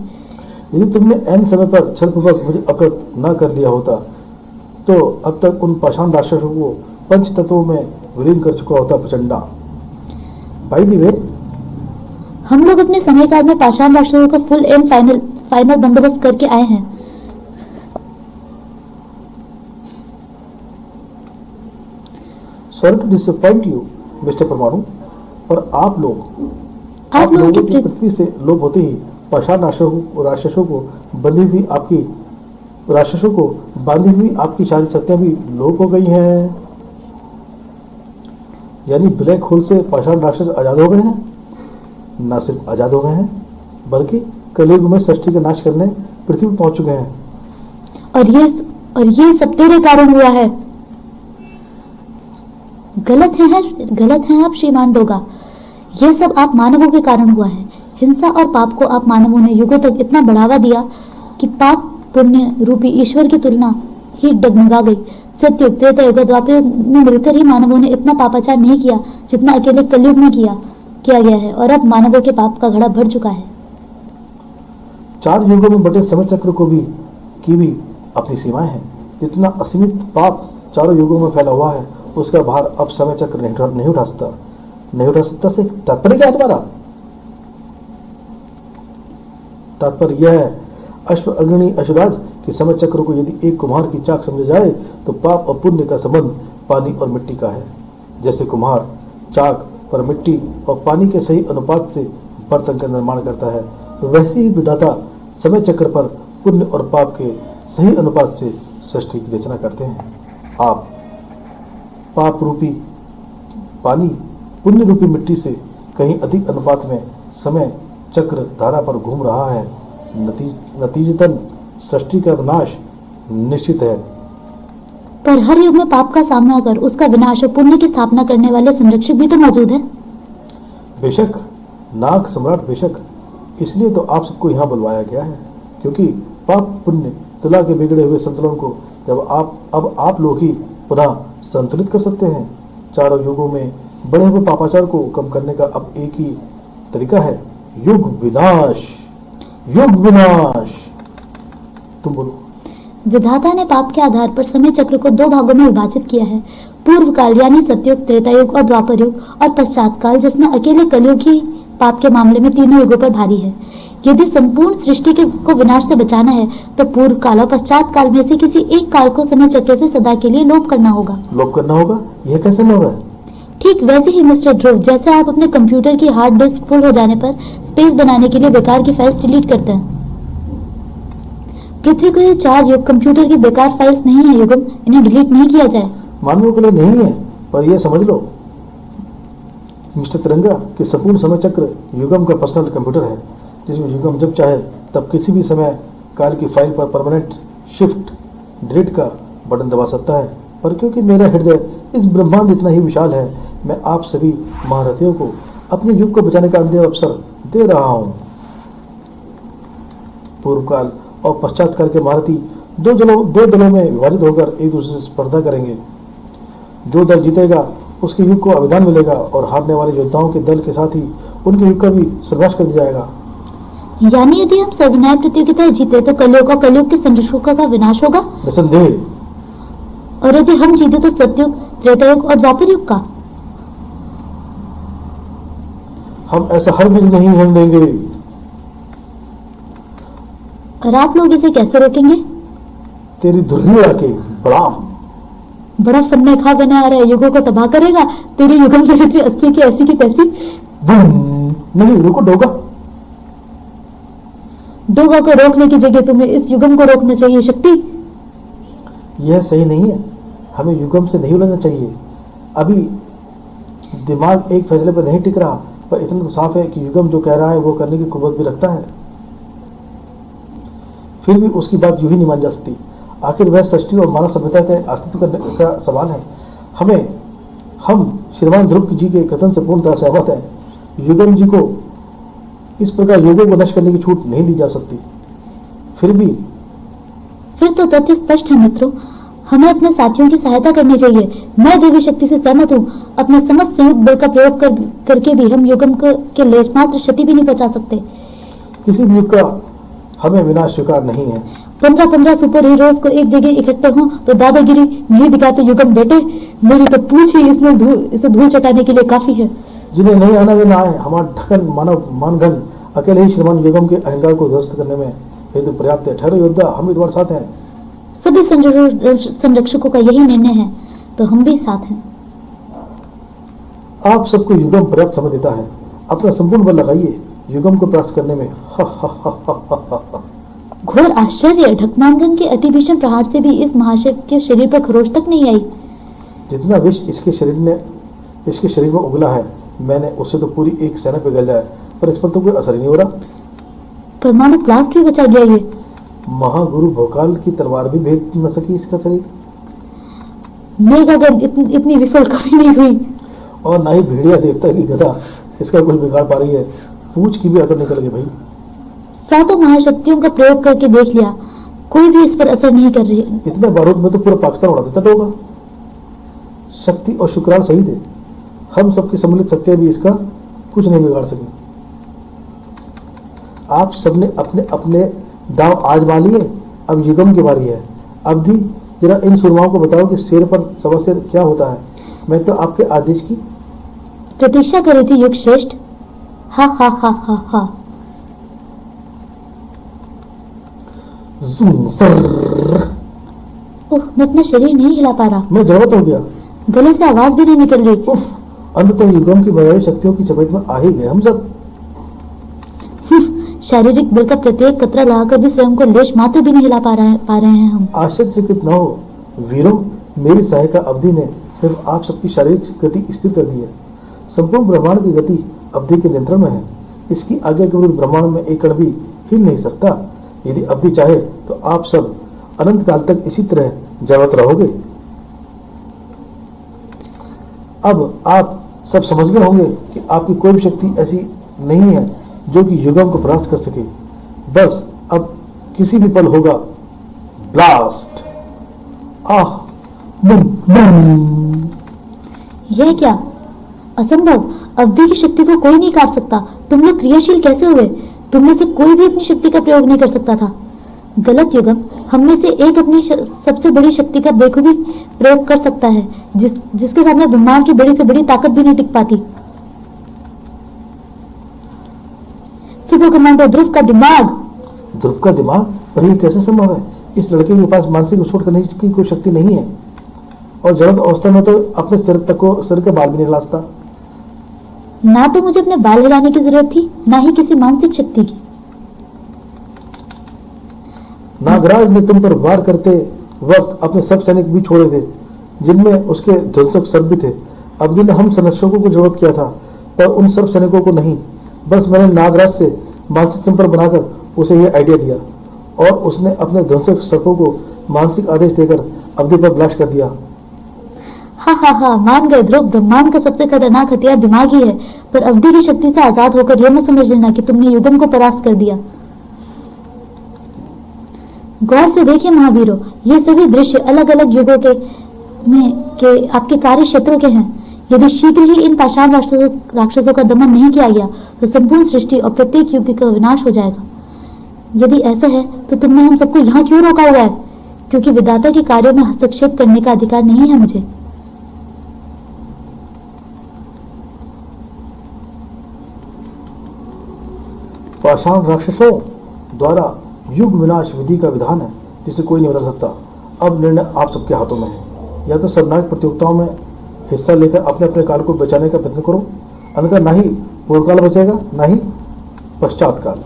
यदि तुमने ऐन समय पर छलपूर्वक मुझे अवगत न कर लिया होता तो अब तक उन पाषाण राक्षसों को पंच तत्वों में विलीन कर चुका होता प्रचंडा। बाय द वे, हम लोग अपने समय काल में पाषाण राक्षसों का फुल एंड फाइनल बंदोबस्त करके आए हैं। Sorry to disappoint you mister Parmanu, पर आप लोगों की पृथ्वी से लोप होते ही पाषाण राक्षसों को बांधी हुई आपकी सारी शक्तियां भी लोप हो गई हैं। यानी ब्लैक होल से पाषाण राक्षस आजाद हो गए हैं। न सिर्फ आजाद हो गए हैं बल्कि कलयुग में सृष्टि का नाश करने पृथ्वी पहुंच चुके हैं। और ये सब तेरे कारण हुआ है। गलत हैं आप श्रीमान डोगा। यह सब आप मानवों के कारण हुआ है। हिंसा और पाप को आप मानवों ने युगों तक इतना बढ़ावा दिया कि पाप पुण्य रूपी ईश्वर की तुलना ही डगमगा गई। सतयुग, त्रेतायुग, द्वापर में मिलकर ही मानवों ने इतना पापाचार नहीं किया जितना अकेले कलयुग में किया गया है, और अब मानवों के पाप का घड़ा भर चुका है। 4 युगों में बटे समय चक्र की भी अपनी सीमाएं हैं। जितना असीमित पाप चारों युगों में फैला हुआ है उसका भार अब समय चक्र नहीं उठा सकता। से तात्पर्य क्या है तुम्हारा? तात्पर्य यह है अश्व अग्नि अश्वराज कि समय चक्र को यदि एक कुम्हार की चाक समझा जाए तो पाप और पुण्य का संबंध पानी और मिट्टी का है। जैसे कुम्हार चाक पर मिट्टी और पानी के सही अनुपात से बर्तन का निर्माण करता है, वैसे ही विधाता समय चक्र पर पुण्य और पाप के सही अनुपात से सृष्टि की रचना करते हैं। आप पाप रूपी पानी पुण्य रूपी मिट्टी से कहीं अधिक अनुपात में समय चक्र धारा पर घूम रहा है। नतीजतन सृष्टि का विनाश निश्चित है। पर हर युग में पाप का सामना कर उसका विनाश और पुण्य की स्थापना करने वाले संरक्षक भी तो मौजूद हैं। बेशक, नाग सम्राट बेशक, इसलिए तो आप सबको यहाँ बुलवाया गया है, क्योंकि पाप पुण्य तुला के बिगड़े हुए संतुलन को अब आप लोग ही पुनः संतुलित कर सकते हैं। चारों युगों में बढ़े हुए पापाचार को कम करने का अब एक ही तरीका है, युग विनाश। युग विनाश। तुम बोलो। विधाता ने पाप के आधार पर समय चक्र को 2 भागों में विभाजित किया है, पूर्व काल यानी सतयुग, त्रेता युग और द्वापर युग, और पश्चात काल जिसमें अकेले कलयुग ही पाप के मामले में तीनों युगों पर भारी है। यदि संपूर्ण सृष्टि को विनाश से बचाना है तो पूर्व काल और पश्चात काल में से किसी एक काल को समय चक्र से सदा के लिए लोप करना होगा। लोप करना होगा? यह कैसे लोप है? ठीक वैसे ही मिस्टर ध्रुव, जैसे आप अपने कंप्यूटर की हार्ड डिस्क फुल हो जाने पर स्पेस बनाने के लिए बेकार की फाइल्स डिलीट करते हैं। पृथ्वी को ये 4 युग कंप्यूटर की बेकार फाइल्स नहीं है युगम, इन्हें डिलीट नहीं किया जाए। मानवों के लिए नहीं है, पर यह समझ लो मिस्टर तिरंगा कि संपूर्ण समय चक्र युगम का पर्सनल कंप्यूटर है, जिसमें युगम जब चाहे तब किसी भी समय काल की फाइल पर परमानेंट शिफ्ट डिलीट का बटन दबा सकता है। पर क्योंकि मेरा हृदय इस ब्रह्मांड इतना ही विशाल है, मैं आप सभी महारथियों को अपने युग को बचाने का अंतिम अवसर दे रहा हूँ। पूर्व काल और पश्चात काल के महारथी दो दलों में विभाजित होकर एक दूसरे से स्पर्धा करेंगे। जो दल जीतेगा उसके युग को अभिधान मिलेगा और हारने वाले योद्धाओं के दल के साथ ही उनके युग का भी सर्वनाश कर दिया जाएगा। यानी यदि हम सर्वन्याय प्रतियोगिता जीते तो कलयुग और कलयुग के संरक्षकों का विनाश होगा? निसंदेह। और यदि हम जीते तो सतयुग, त्रेतायुग और द्वापर युग का? हम ऐसा हरगिज नहीं होने देंगे। और आप लोग इसे कैसे रोकेंगे? तेरी धुर्री उड़ा के। बड़ा फन्ने खा बना आ रहा है, युगों को तबाह करेगा। तेरी युगम चरित्र 80 की ऐसी की तैसी। नहीं, रुको डोगा। डोगा को रोकने की जगह तुम्हें इस युगम को रोकना चाहिए शक्ति। यह सही नहीं है, हमें युगम से नहीं उलझना चाहिए। अभी दिमाग एक फैसले पर नहीं टिक रहा, पर इतना तो साफ है कि युगम जो कह रहा है वो करने की कुव्वत भी रखता है। फिर भी उसकी बात यूं ही नहीं मान जा सकती। आखिर वह सृष्टि और मानव सभ्यता के अस्तित्व का सवाल है। हम श्रीमान ध्रुव जी के कथन से पूर्ण तरह सहमत हैं। युगम जी को इस प्रकार युगों को नष्ट करने की छूट नहीं दी जा सकती। फिर तो तथ्य स्पष्ट है मित्रों, हमें अपने साथियों की सहायता करनी चाहिए। मैं देवी शक्ति से सहमत हूँ। अपने समस्त संयुक्त बल का प्रयोग करके भी हम युगम के लेश मात्र क्षति भी नहीं पहुंचा सकते। किसी भी युग का हमें विनाश स्वीकार नहीं है। 15 सुपर हीरोज को एक जगह इकट्ठे हों तो दादागिरी नहीं दिखाते युगम बेटे। मेरी तो पूछ ही इसे धूल चटाने के लिए काफी है। जिन्हें नहीं आना वे ना आए। हमारा ढक्कन मानव मानगण अकेले ही श्रीमान युगम के अहंकार को ध्वस्त करने में हेतु पर्याप्त है। ठहरो योद्धा, हम भी तुम्हारे साथ हैं। सभी संरक्षकों का यही निर्णय है, तो हम भी साथ हैं। आप सबको युगम पर्याप्त समय देता है। अपना संपूर्ण बल लगाइए युगम को प्राप्त करने में। घोर आश्चर्य, ढकमानगन के अति भीषण प्रहार से भी इस महाशय के शरीर पर खरोच तक नहीं आई। जितना विष इसके शरीर में उगला है, मैंने उससे तो पूरी एक सेना पिघल जाए, पर इस पर तो कोई असर ही नहीं हो रहा। परमाणु ब्लास्ट भी बचा गया ये। महागुरु भोकाल की तलवार भी भेद न सकी इसका शरीर। मेघागन इतनी विफल कभी नहीं हुई। और ना ही भेड़िया देवता की गदा इसका कुछ बिगाड़ पा रही है। पूछ की भी अकड़ निकल गई भाई। 7 महाशक्तियों का प्रयोग करके देख लिया, कोई भी इस पर असर नहीं कर रही। इतने बारूद में तो पूरा पाकिस्तान उड़ा देता होगा। शक्ति और शुक्रान सही थे, हम सबकी सम्मिलित शक्तियां भी इसका कुछ नहीं बिगाड़ सकी। आप सबने अपने अपने दांव आजमा लिए, अब युगम की बारी है। अब भी जरा इन सुरमाओं को बताओ कि शेर पर सवा शेर क्या होता है। मैं तो आपके आदेश की प्रतीक्षा कर रही थी युग श्रेष्ठ। हा हा हा हा हा। ओह, मैं अपना शरीर नहीं हिला पा रहा। मैं जरूरत हो गया। गले से आवाज भी नहीं निकल रही। उफ, अंततः युगम की बजाय शक्तियों की चपेट में आ ही गए हम सब। शारीरिक बल का प्रत्येक कतरा लगाकर भी स्वयं को लेश मात्र भी नहीं हिला पा रहे हैं हम। आश्चर्यचकित न हो वीरों, मेरी सहायिका अवधि ने सिर्फ आप सबकी शारीरिक गति स्थिर कर दी है। संपूर्ण ब्रह्मांड की गति अवधि के नियंत्रण में है। इसकी आज्ञा के विरुद्ध ब्रह्मांड में एक कण भी हिल नहीं सकता। यदि अवधि चाहे तो आप सब अनंत काल तक इसी तरह जावत रहोगे। अब आप सब समझ गए होंगे कि आपकी कोई भी शक्ति ऐसी नहीं है जो कि युगों को परास्त कर सके। बस अब किसी भी पल होगा ब्लास्ट। आह, बम बम। यह क्या? असंभव। अवधि की शक्ति को कोई नहीं काट सकता। तुम लोग क्रियाशील कैसे हुए? तुम में से कोई भी अपनी शक्ति का प्रयोग नहीं कर सकता था। गलत युगम। हम में से एक अपनी सबसे बड़ी शक्ति का बेखूबी प्रयोग कर सकता है, जिसके सामने ब्रह्मांड की बड़ी से बड़ी ताकत भी नहीं टिक पाती। सुपर कमांडो ध्रुव का दिमाग। ध्रुव का दिमाग? पर यह कैसे संभव है? इस लड़के के पास मानसिक विस्फोट करने की कोई शक्ति नहीं है, और जड़त अवस्था में तो अपने सिर के बाल भी नहीं हिलाता। ना तो मुझे अपने बाल हिलाने की जरूरत थी, ना ही किसी मानसिक शक्ति की। नागराज ने तुम पर वार करते वक्त अपने सब सैनिक भी छोड़े थे, जिनमें उसके ध्वंसक सर्प भी थे। अवधि ने हम संरक्षकों को जरूरत किया था, पर उन सब सैनिकों को नहीं। बस मैंने नागराज से मानसिक संपर्क बनाकर उसे यह आइडिया दिया, और उसने अपने ध्वंसक सर्पों को मानसिक आदेश देकर अवधि पर ब्लास्ट कर दिया। हाँ, मान गए ध्रुव। ब्रह्मांड का सबसे खतरनाक हथियार दिमाग ही है, पर अवधि की शक्ति से आजाद होकर यह मत समझ लेना कि तुमने युगम को परास्त कर दिया। गौर से देखिए महावीरों, ये सभी दृश्य अलग अलग युगों के आपके कार्य क्षेत्रों के हैं। यदि शीघ्र ही इन पाषाण राक्षसों का दमन नहीं किया गया तो संपूर्ण सृष्टि और प्रत्येक युग का विनाश हो जाएगा। यदि ऐसा है तो तुमने हम सबको यहाँ क्यों रोका हुआ है? क्योंकि विधाता के कार्यों में हस्तक्षेप करने का अधिकार नहीं है मुझे। पाषाण राक्षसों द्वारा युग विनाश विधि का विधान है, जिसे कोई नहीं बदल सकता। अब निर्णय आप सबके हाथों में है। या तो सर्वनायक प्रतियोगिताओं में हिस्सा लेकर अपने अपने काल को बचाने का प्रयत्न करो, अन्यथा ना ही पूर्व काल बचेगा, ना ही पश्चात काल।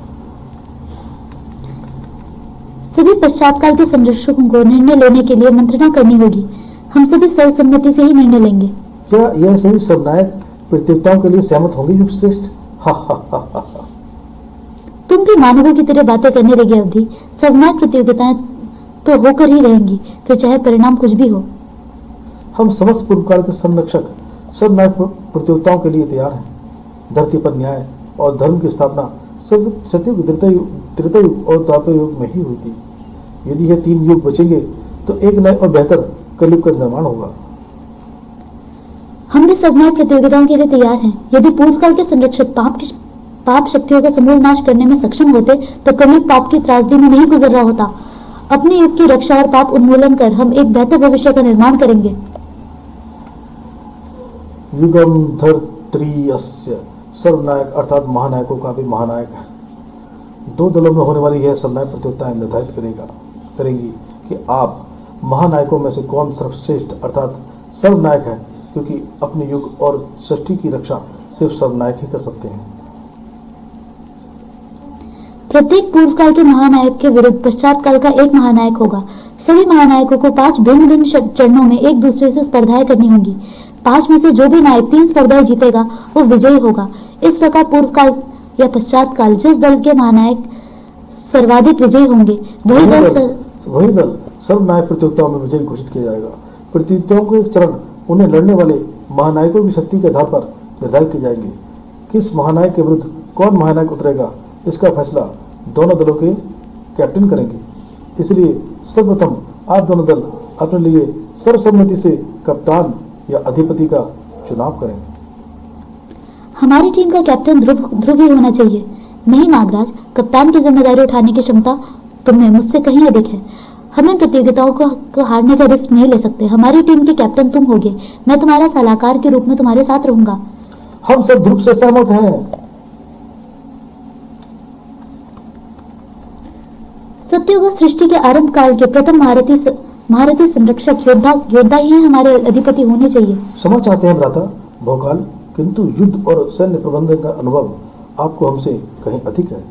सभी पश्चात काल के संरक्षकों को निर्णय लेने के लिए मंत्रणा करनी होगी। हम सभी सर्वसम्मति से ही निर्णय लेंगे। क्या यह सभी सर्वनायक प्रतियोगिताओं के लिए सहमत होंगे युग श्रेष्ठ? हा। तुम भी मानवों की तरह बातें करने लगे अवधि। सर्वनायक प्रतियोगिताएं तो होकर ही रहेंगी, फिर चाहे परिणाम कुछ भी हो। हम समस्त पूर्व काल के संरक्षक सर्वनायक प्रतियोगिताओं के लिए तैयार हैं। धरती पर न्याय और धर्म की स्थापना सतयुग, त्रेता युग और द्वापर युग में ही हुई थी। यदि यह 3 युग बचेंगे तो एक नए और बेहतर कलयुग का निर्माण होगा। हम भी सर्वनायक प्रतियोगिताओं के लिए तैयार हैं। यदि पूर्व काल के संरक्षक पाप शक्तियों का समूल नाश करने में सक्षम होते तो कलयुग पाप की त्रासदी में नहीं गुजर रहा होता। अपने युग की रक्षा और पाप उन्मूलन कर हम एक बेहतर भविष्य का निर्माण करेंगे। युगम धर्तृयस्य सर्वनायक अर्थात महानायकों का भी महानायक है। 2 दलों में होने वाली यह सर्वनायक प्रतियोगिताएं निर्धारित करेंगी कि आप महानायकों में से कौन सर्वश्रेष्ठ अर्थात सर्वनायक है, क्योंकि अपने युग और सृष्टि की रक्षा सिर्फ सर्वनायक ही कर सकते हैं। प्रत्येक पूर्व काल के महानायक के विरुद्ध पश्चात काल का एक महानायक होगा। सभी महानायकों को 5 भिन्न भिन्न चरणों में एक दूसरे से स्पर्धाएं करनी होंगी। 5 में से जो भी नायक 3 स्पर्धाएं जीतेगा वो विजयी होगा। इस प्रकार पूर्व काल या पश्चात काल जिस दल के महानायक सर्वाधिक विजयी होंगे वही दल सर्वनायक प्रतियोगिताओं में विजयी घोषित किया जाएगा। प्रतियोगिताओं के चरण उन्हें लड़ने वाले महानायकों की शक्ति के आधार पर निर्धारित किए जाएंगे। किस महानायक के विरुद्ध कौन महानायक उतरेगा, इसका फैसला दोनों दलों के कैप्टन करेंगे। इसलिए सर्वप्रथम आप दोनों दल अपने लिए सर्वसम्मति से कप्तान या अधिपति का चुनाव करें। हमारी टीम का कैप्टन ध्रुव ही होना चाहिए। नहीं नागराज, कप्तान की जिम्मेदारी उठाने की क्षमता तुमने मुझसे कहीं अधिक है। हम इन प्रतियोगिताओं को हारने का रिस्क नहीं ले सकते। हमारी टीम के कैप्टन तुम होगे। मैं तुम्हारा सलाहकार के रूप में तुम्हारे साथ रहूंगा। हम सब ध्रुव से सहमत हैं। सत्युग सृष्टि के आरंभ काल के प्रथम महारथी संरक्षक योद्धा ही हमारे अधिपति होने चाहिए। समझ चाहते हैं भ्राता भोकाल, किंतु युद्ध और सैन्य प्रबंधन का अनुभव आपको हमसे कहीं अधिक है।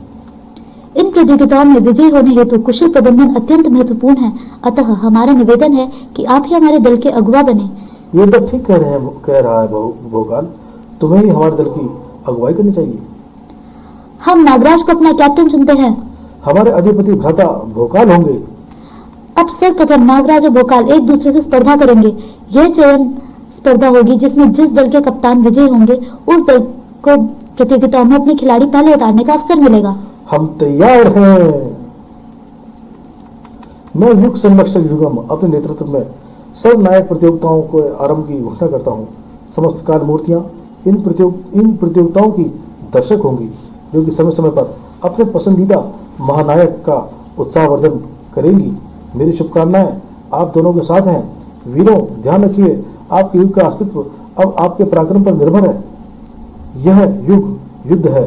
इन प्रतियोगिताओं में विजयी होने हेतु कुशल प्रबंधन अत्यंत महत्वपूर्ण है। अतः हमारा निवेदन है कि आप ही हमारे दल के अगुवा बने। ये तो ठीक कह रहा है भोकाल। तुम्हें ही हमारे दल की अगुवाई करनी चाहिए। हम नागराज को अपना कैप्टन चुनते हैं। हमारे अधिपति भ्राता भोकाल होंगे। अब सर्वप्रथम नागराज और भोकाल एक दूसरे से स्पर्धा करेंगे। यह चयन स्पर्धा होगी जिसमें जिस दल के कप्तान विजयी होंगे उस दल को प्रतियोगिताओं में अपने खिलाड़ी पहले उतारने का अवसर मिलेगा। हम तैयार हैं। मैं युग संरक्षक युगम अपने नेतृत्व में सर्वनायक प्रतियोगिताओं को आरंभ की घोषणा करता हूँ। समस्त काल मूर्तियां इन प्रतियोगिताओं की दर्शक होंगी, जो कि समय समय पर अपने पसंदीदा महानायक का उत्साहवर्धन करेंगी। मेरी शुभकामनाएं आप दोनों के साथ हैं। वीरों, ध्यान रखिए, आपके युग का अस्तित्व अब आपके पराक्रम पर निर्भर है। यह युग युद्ध है,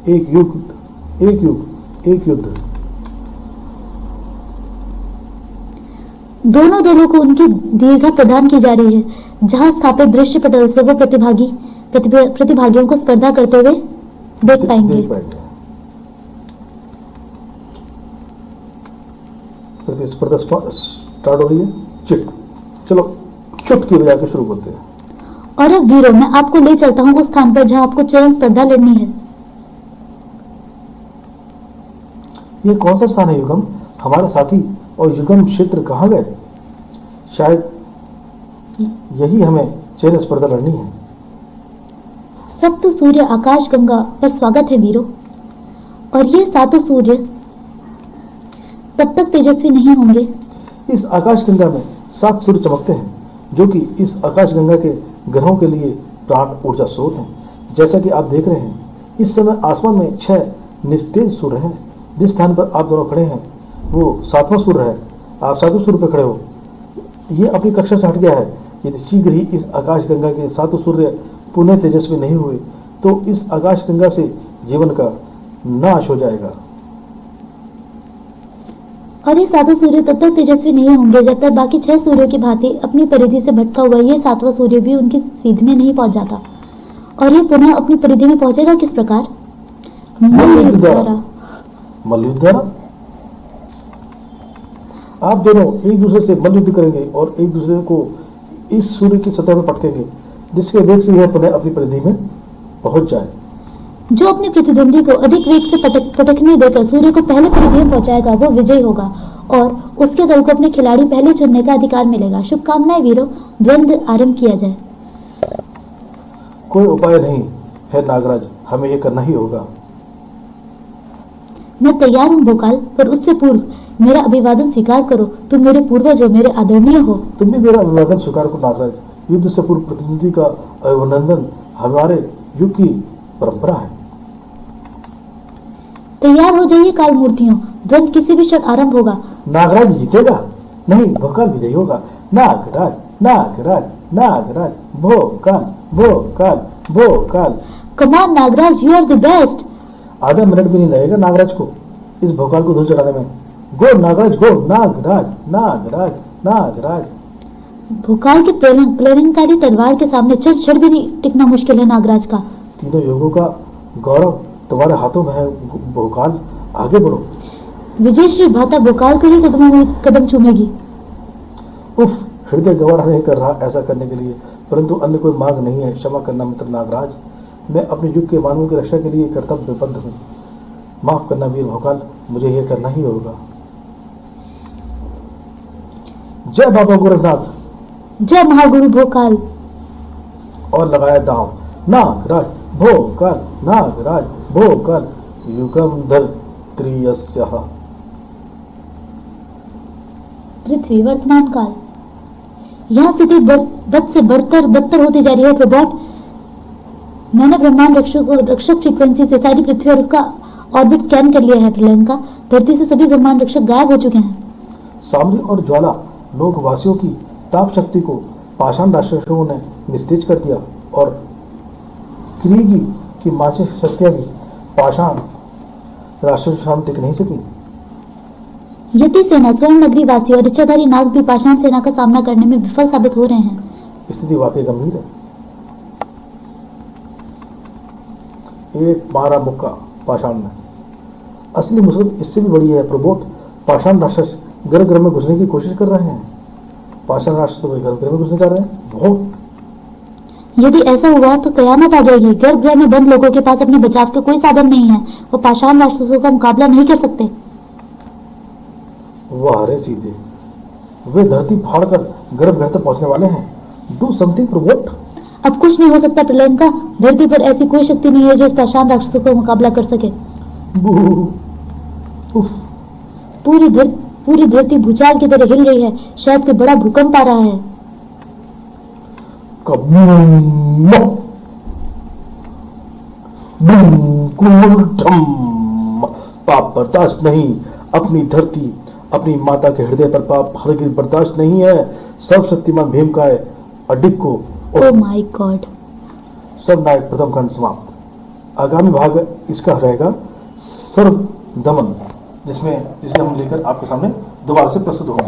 एक युग एक युग एक युद्ध। दोनों दलों को उनकी दीर्घा प्रदान की जा रही है, जहां स्थापित दृश्य पटल से वो प्रतिभागियों को स्पर्धा करते हुए देख पाएंगे। प्रतिस्पर्धा स्टार्ट हो रही है। चिट, चलो चुटकी बजा के शुरू करते हैं। और अब वीरों, मैं आपको ले चलता हूं उस स्थान पर जहां आपको चयन स्पर्धा लड़नी है। ये कौन सा स्थान है युगम? हमारे साथी और युगम क्षेत्र कहाँ गए? शायद यही हमें चयन स्पर्धा लड़नी है। सप्त सूर्य आकाश गंगा पर स्वागत है वीरों। और ये सातों सूर्य तब तक तेजस्वी नहीं होंगे। इस आकाश गंगा में 7 सूर्य चमकते हैं, जो कि इस आकाश गंगा के ग्रहों के लिए प्राण ऊर्जा स्रोत हैं। जैसा कि आप देख रहे हैं, इस समय आसमान में 6 निस्तेज सूर्य हैं। जिस स्थान पर आप दोनों खड़े हैं वो 7वां सूर्य है। आप 7वें सूर्य पर खड़े हो। ये अपनी कक्षा से हट गया है। यदि शीघ्र ही इस आकाश गंगा के 7 सूर्य पुनः तेजस्वी नहीं हुए तो इस आकाश गंगा से जीवन का नाश हो जाएगा। और ये सातों सूर्य तब तक तेजस्वी नहीं होंगे जब तक बाकी 6 सूर्यों की भांति अपनी परिधि से भटका हुआ ये 7वां सूर्य भी उनकी सीध में नहीं पहुंच जाता। और ये पुनः अपनी परिधि में पहुंचेगा किस प्रकार? मल्लयुद्ध द्वारा। मल्लयुद्ध द्वारा? आप दोनों एक दूसरे से मल्लयुद्ध करेंगे और एक दूसरे को इस सूर्य की सतह पर पटकेंगे, जिसके वेग से यह पुनः अपनी परिधि में पहुंच जाए। जो अपने प्रतिद्वंदी को अधिक वेग से पटकने देकर सूर्य को पहले परिधि में पहुंचाएगा वो विजयी होगा और उसके दल को अपने खिलाड़ी पहले चुनने का अधिकार मिलेगा। शुभकामनाएं वीरों, द्वंद्व आरंभ किया जाए। कोई उपाय नहीं है नागराज, हमें यह करना ही होगा। मैं तैयार हूँ भोकाल, पर उससे पूर्व मेरा अभिवादन स्वीकार करो। तुम मेरे पूर्वज हो, मेरे आदरणीय हो। तुम भी मेरा अभिवादन स्वीकार करो नागराज। युद्ध से पूर्व प्रतिनिधि का अभिनंदन हमारे युग की परंपरा है। तैयार हो जाइए काल मूर्तियों, द्वंद्व किसी भी क्षण आरंभ होगा। नागराज जीतेगा? नहीं, भोकाल विजयी होगा। Nagraj Nagraj Nagraj, Bhokal Bhokal Bhokal. Come on Nagraj, you are the best. आधा मिनट भी नहीं लगेगा नागराज को इस भोकाल को धूल चढ़ाने में। गो नागराज गो, नागराज नागराज नागराज। भोकाल की प्लेनिंगकारी तलवार के सामने क्षण भी नहीं टिकना मुश्किल है नागराज का। तीनों युगों का गौरव तुम्हारे हाथों में है भोकाल, आगे बढ़ो। विजय श्री भ्राता भोकाल के ही कदमों में कदम चूमेगी। उफ, हृदय गवारा नहीं कर रहा ऐसा करने के लिए, परंतु अन्य कोई मांग नहीं है। क्षमा करना मित्र नागराज, मैं अपने युग के मानवों की रक्षा के लिए कर्तव्यबद्ध हूँ। माफ करना वीर भोकाल, मुझे यह करना ही होगा। जय बाबा गोरखनाथ। जय महागुरु भोकाल। और लगाया दांव। नागराज भोकाल नागराज भोकाल, युगम धर्त्रियस्यः। पृथ्वी वर्तमान काल। यहाँ स्थिति बद से बदतर होती जा रही है प्रोबॉट। मैंने ब्रह्मांड रक्षक फ्रीक्वेंसी से सारी पृथ्वी और उसका ऑर्बिट स्कैन कर लिया है प्रियंका। धरती से सभी ब्रह्मांड रक्षक गायब हो चुके हैं। सामरी और ज्वाला लोकवासियों की ताप शक्ति को पाषाण राक्षसों ने निस्तेज कर दिया और क्रीगी की मानसिक शक्तियां भी पाषाण राक्षसों सामने टिक नहीं सकी। यति सेना, स्वर्ण नगरी वासी और इच्छाधारी नाग भी पाषाण सेना का सामना करने में विफल साबित हो रहे हैं। स्थिति वाकई गंभीर है। एक मारा मुक्का पाषाण में। असली मुसीबत इससे भी बड़ी है प्रबोध। पाषाण राक्षस गर्भ में घुसने की कोशिश कर रहे हैं। पाषाण राक्षस तो गर्भ में घुसने जा रहे हैं। बहुत यदि ऐसा हुआ तो कयामत आ जाएगी। गर्भगृह में बंद लोगों के पास अपने बचाव का कोई साधन नहीं है। वो पाषाण राक्षसों का मुकाबला नहीं कर सकते। वाह रे सीधे, वे धरती फाड़कर गर्भगृह तक पहुंचने वाले हैं। डू समथिंग प्रोवोट। अब कुछ नहीं हो सकता प्रियंका। धरती पर ऐसी कोई शक्ति नहीं है जो इस पाषाण राक्षसों का मुकाबला कर सके। उफ, पूरी धरती भूचाल की तरह हिल रही है। शायद कोई बड़ा भूकंप आ रहा है। पाप बर्दाश्त नहीं। अपनी धरती, अपनी माता के हृदय पर पाप हरगिज बर्दाश्त नहीं है। सर्वशक्तिमान भीम का अडिग को। Oh my God. सब नायक प्रथम खंड समाप्त। आगामी भाग इसका रहेगा सर्व दमन, जिसे हम लेकर आपके सामने दोबारा से प्रस्तुत होंगे।